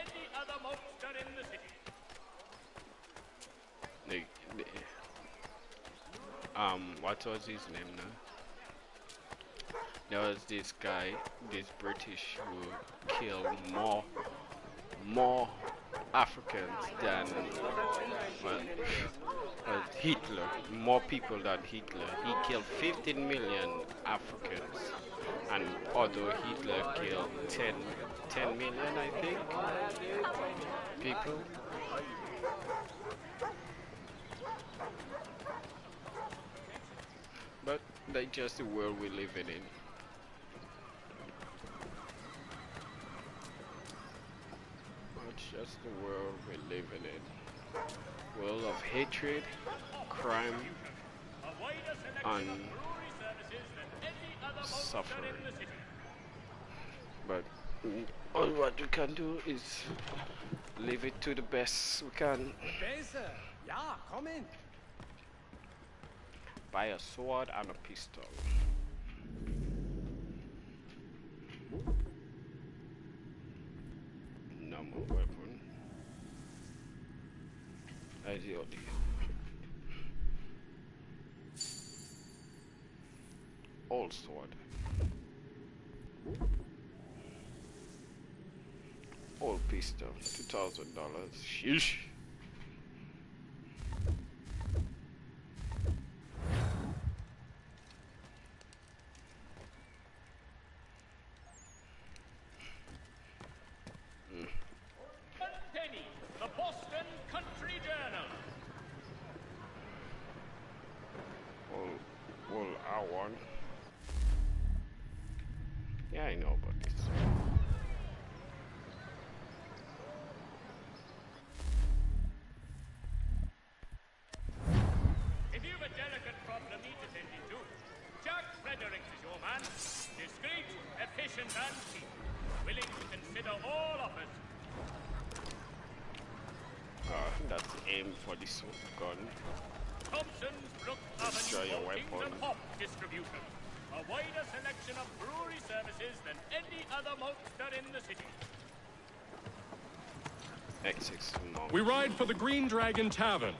What was his name now? There was this guy, this British, who killed more Africans than Hitler, more people than Hitler. He killed 15 million Africans, and although Hitler killed 10 million, I think, people. But that's just the world we're living in. just the world we live in. World of hatred, crime, and suffering. But all what we can do is leave it to the best we can. Besser. Ja, komm in. Buy a sword and a pistol. Normal weapon. Ideally. Old sword. Old pistol. $2,000. Sheesh. Penny, the Boston Country Journal. Well, I won. Yeah, I know about this. If you've a delicate problem need attending to, Jack Fredericks is your man. Discreet, efficient, and cheap. Willing to consider all offers. That's aim for this gun. Thompson's Brook Destroy Avenue your Kings weapon. and Pop distribution. A wider selection of brewery services than any other maltster in the city. X6 mount. We ride for the Green Dragon Tavern.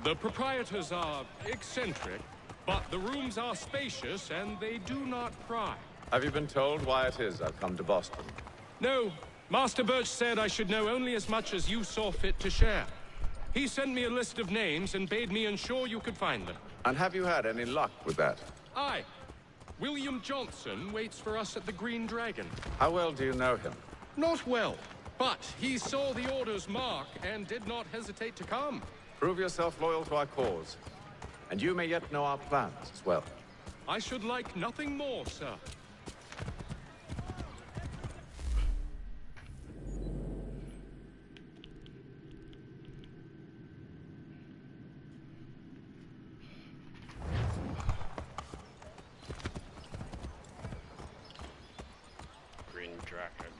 The proprietors are eccentric, but the rooms are spacious and they do not pry. Have you been told why it is I've come to Boston? No, Master Birch said I should know only as much as you saw fit to share. He sent me a list of names and bade me ensure you could find them. And have you had any luck with that? Aye. William Johnson waits for us at the Green Dragon. How well do you know him? Not well, but he saw the order's mark and did not hesitate to come. Prove yourself loyal to our cause. And you may yet know our plans as well. I should like nothing more, sir. Green Dragon.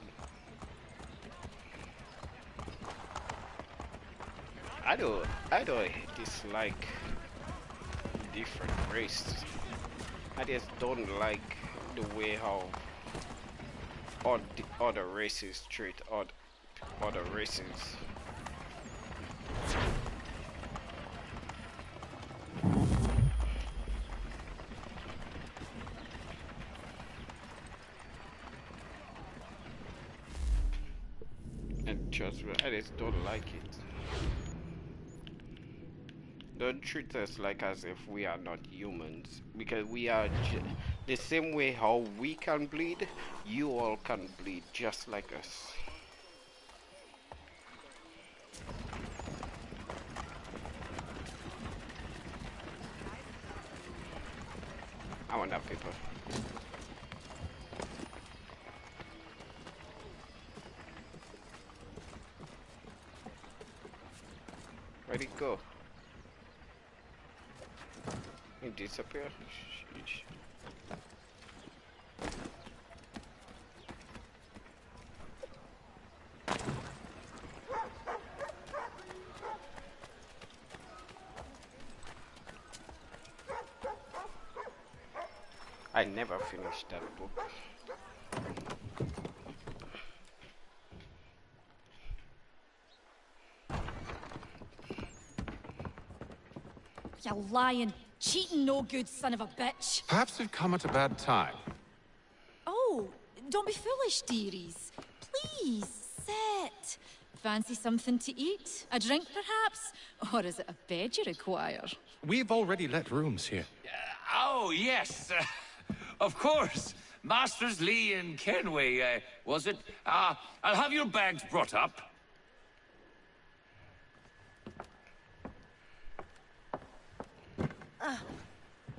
I don't dislike different races. I just don't like the way how all the other races treat other races. And trust me, I just don't like it. Don't treat us like as if we are not humans, because we are the same way how we can bleed, you all can bleed just like us. I want that paper. Where'd it go? It disappeared. Sheesh. I never finished that book. You lying, cheating, no good son of a bitch. Perhaps we've come at a bad time. Oh, don't be foolish, dearies. Please, sit. Fancy something to eat? A drink, perhaps? Or is it a bed you require? We've already let rooms here. Oh, yes. Of course. Masters Lee and Kenway, was it? I'll have your bags brought up.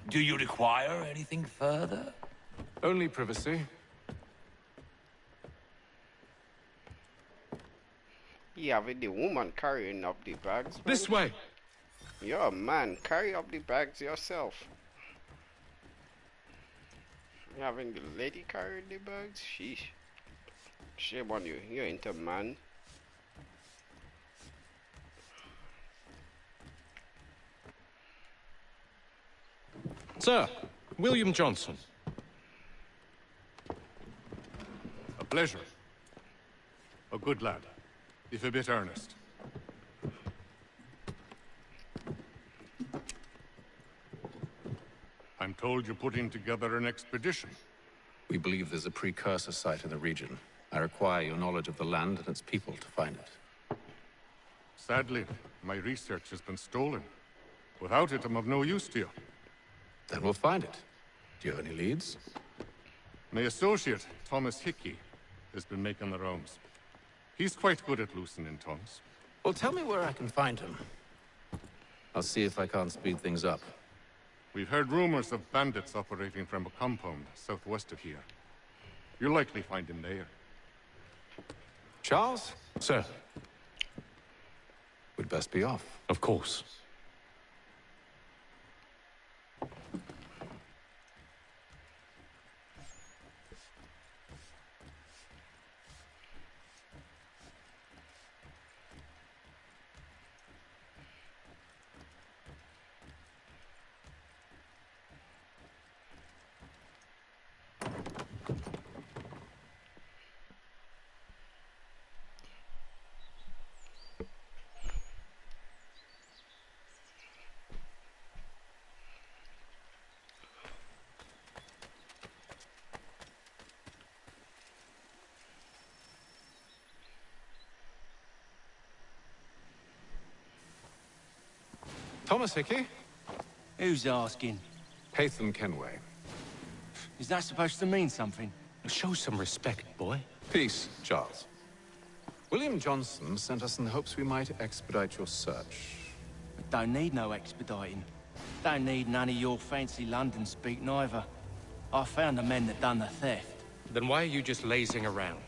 Do you require anything further? Only privacy. Yeah, with the woman carrying up the bags. Man. This way. You're a man. Carry up the bags yourself. You having the lady carry the bags? Sheesh. Shame on you. You ain't a man. Sir, William Johnson. A pleasure. A good lad, if a bit earnest. I'm told you're putting together an expedition. We believe there's a precursor site in the region. I require your knowledge of the land and its people to find it. Sadly, my research has been stolen. Without it, I'm of no use to you. Then we'll find it. Do you have any leads? My associate, Thomas Hickey, has been making the rounds. He's quite good at loosening tongues. Well, tell me where I can find him. I'll see if I can't speed things up. We've heard rumors of bandits operating from a compound southwest of here. You'll likely find him there. Charles? Sir. We'd best be off. Of course. Thomas Hickey? Who's asking? Haytham Kenway. Is that supposed to mean something? Show some respect, boy. Peace, Charles. William Johnson sent us in the hopes we might expedite your search. Don't need no expediting. Don't need none of your fancy London speak neither. I found the men that done the theft. Then why are you just lazing around?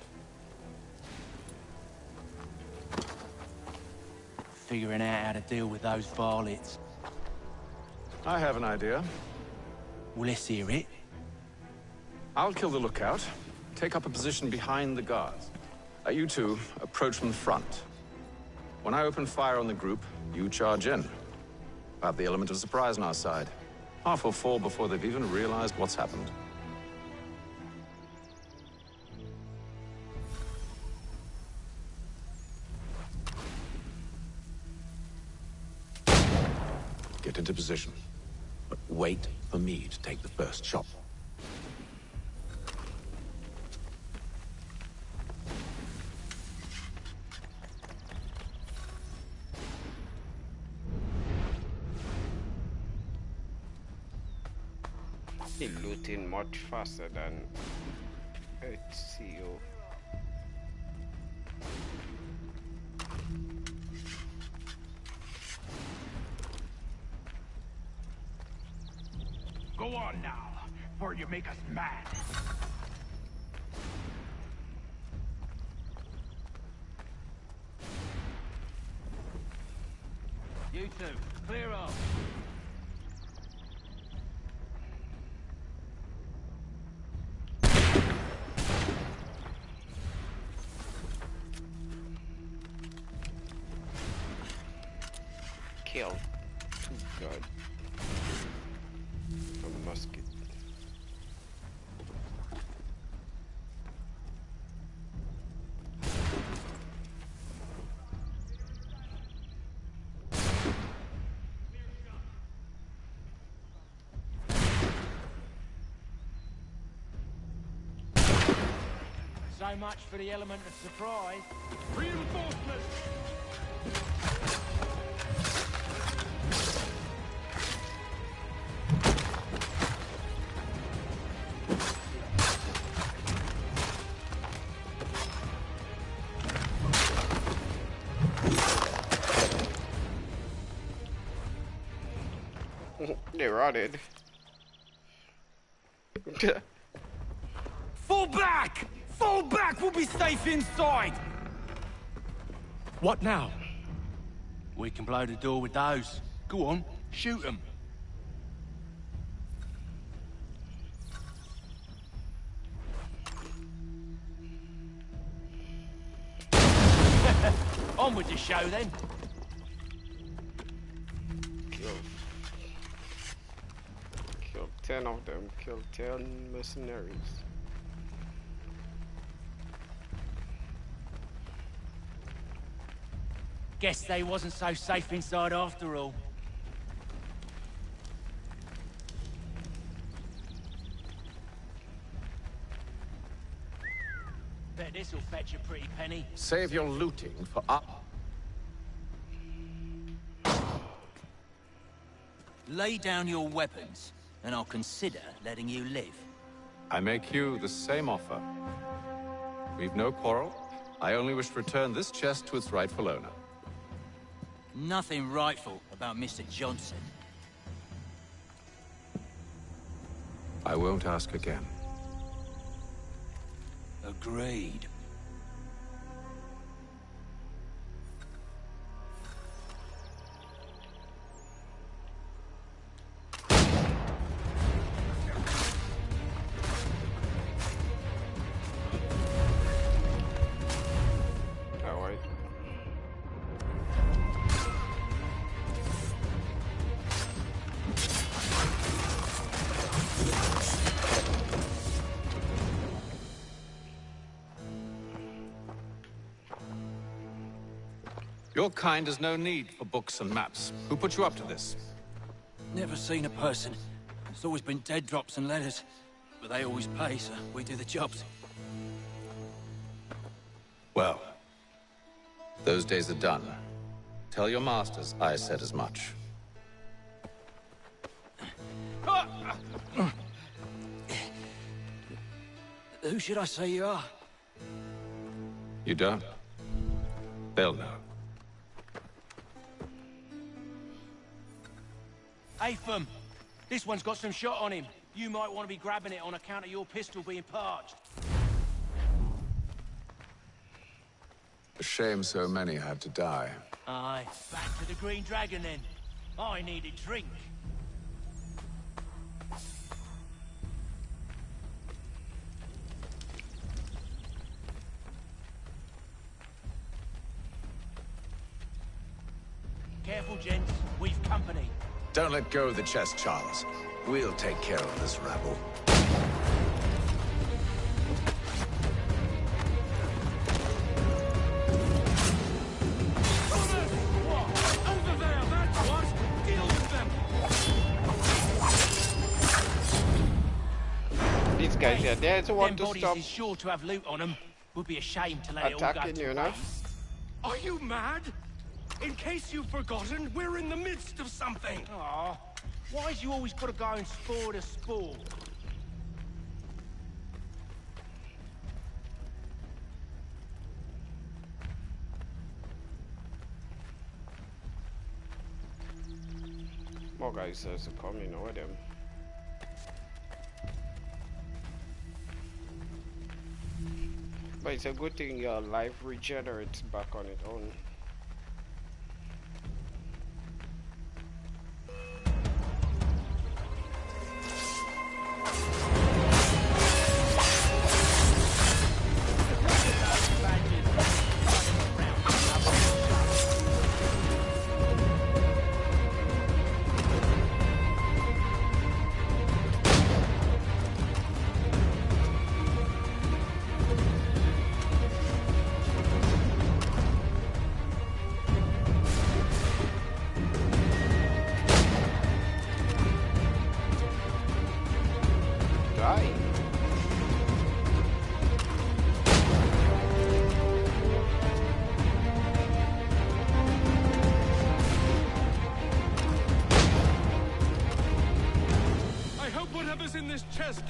Figuring out how to deal with those varlets. I have an idea. Well, let's hear it. I'll kill the lookout, take up a position behind the guards. You two approach from the front. When I open fire on the group, you charge in. I have the element of surprise on our side. Half will fall before they've even realized what's happened. Get into position, but wait for me to take the first shot. They're looting much faster than HCO. Go on now, before you make us mad. You two, clear off. Kill. Oh god. A musket. So much for the element of surprise. Reinforcements! They rotted. Fall back! Fall back! We'll be safe inside! What now? We can blow the door with those. Go on, shoot them. On with the show, then. Kill 10 of them. Kill 10 mercenaries. Guess they wasn't so safe inside after all. Bet this'll fetch a pretty penny. Save your looting for up. Lay down your weapons, and I'll consider letting you live. I make you the same offer. We've no quarrel. I only wish to return this chest to its rightful owner. Nothing rightful about Mr. Johnson. I won't ask again. Agreed. Your kind has no need for books and maps. Who put you up to this? Never seen a person. It's always been dead drops and letters. But they always pay, so we do the jobs. Well, those days are done. Tell your masters I said as much. Who should I say you are? You don't? They'll know. Atham, this one's got some shot on him. You might want to be grabbing it on account of your pistol being parched. A shame so many had to die. Aye, back to the Green Dragon then. I need a drink. Careful, gents. We've company. Don't let go of the chest, Charles. We'll take care of this rabble. These guys are there to want Them to bodies stop is sure to have loot on them. Would be a shame to let it all go attacking to you, know? waste. Are you mad? In case you've forgotten, we're in the midst of something. Aw, why's you always got to go and spore the spore? More guys are coming over them. But it's a good thing your life regenerates back on its own.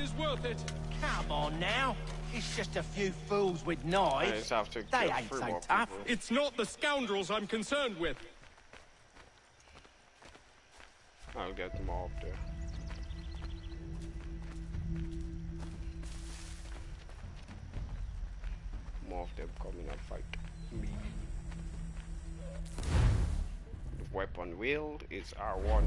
Is worth it. Come on now. It's just a few fools with knives. They ain't so tough. It's not the scoundrels I'm concerned with. I'll get more up there. More of them coming and fight me. weapon wield is R1.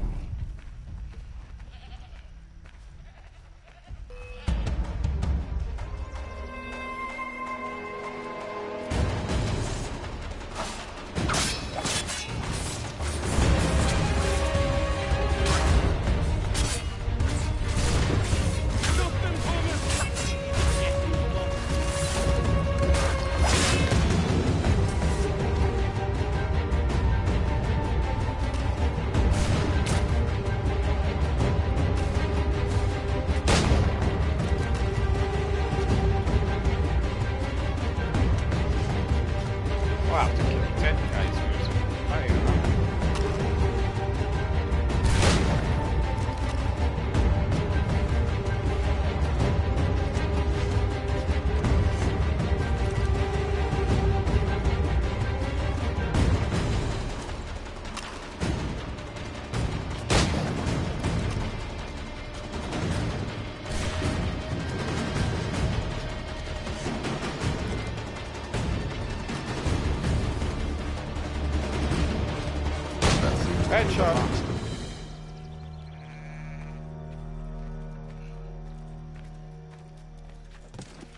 Headshot.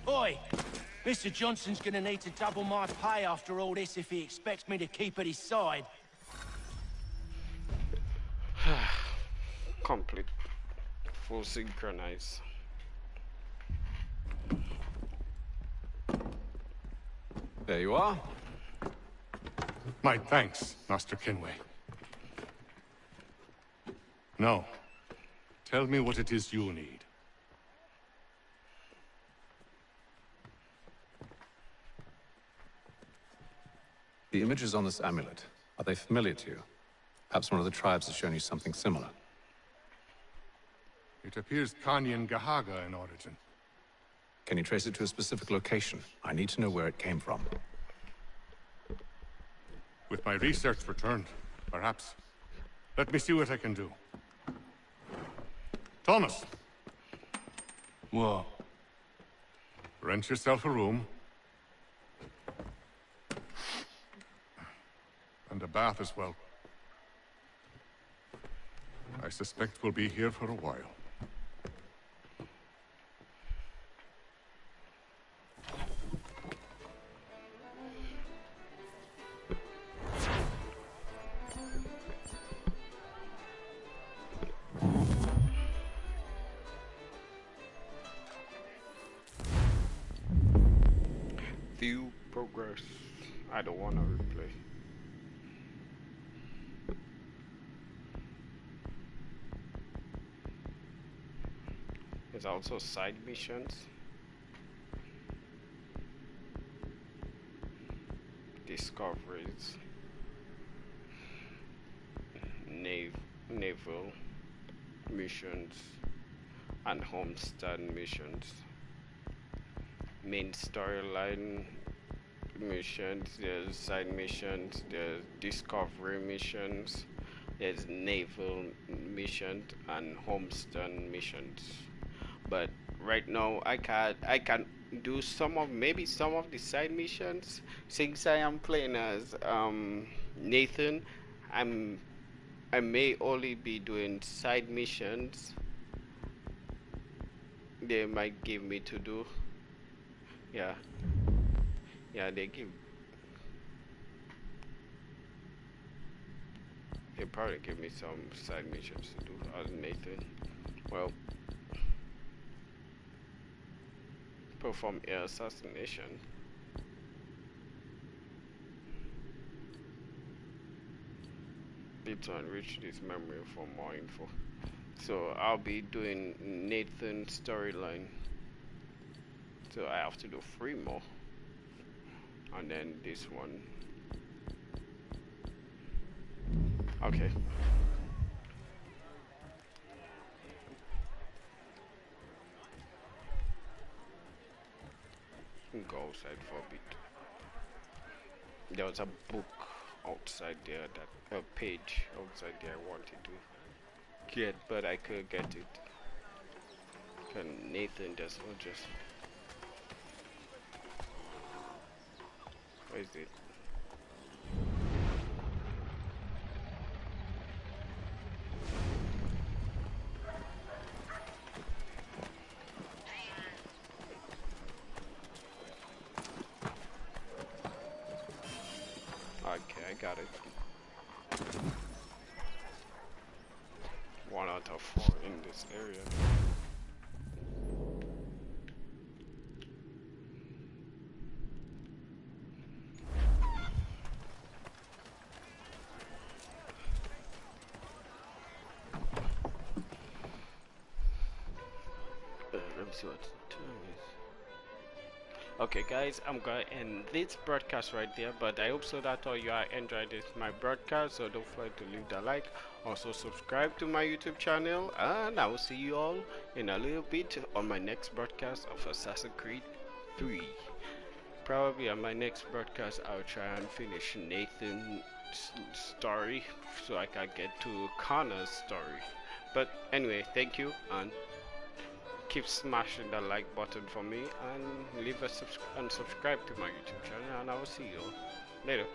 Oi! Mr. Johnson's gonna need to double my pay after all this if he expects me to keep at his side. Complete. Full synchronize. There you are. My thanks, Master Kenway. Now, tell me what it is you need. The images on this amulet, are they familiar to you? Perhaps one of the tribes has shown you something similar. It appears Kanyan Gahaga in origin. Can you trace it to a specific location? I need to know where it came from. With my research returned, perhaps. Let me see what I can do. Thomas! What? Rent yourself a room. And a bath as well. I suspect we'll be here for a while. View progress. I don't want to replay. There's also side missions. Discoveries. Naval missions and homestead missions. Main storyline missions, there's side missions, there's discovery missions, there's naval missions and homestead missions. But right now I can do maybe some of the side missions. Since I am playing as Nathan, I may only be doing side missions they might give me to do. Yeah, they probably give me some side missions to do as Nathan. Well, perform air assassination. Need to enrich this memory for more info. So I'll be doing Nathan's storyline. So I have to do 3 more. And then this one. Okay. Go outside for a bit. There was a book outside there, that a page outside there I wanted to get, but I couldn't get it. Can Nathan does not just. Where is it? got it. 1 out of 4 in this area. Let me see what the time is. Okay guys, I'm gonna end this broadcast right there, but I hope so that all you are enjoyed this my broadcast, so don't forget to leave the like, also subscribe to my YouTube channel, and I will see you all in a little bit on my next broadcast of Assassin's Creed 3. Probably on my next broadcast I'll try and finish Nathan's story so I can get to Connor's story. But anyway, thank you, and keep smashing the like button for me, and leave a subscribe to my YouTube channel, and I will see you all later.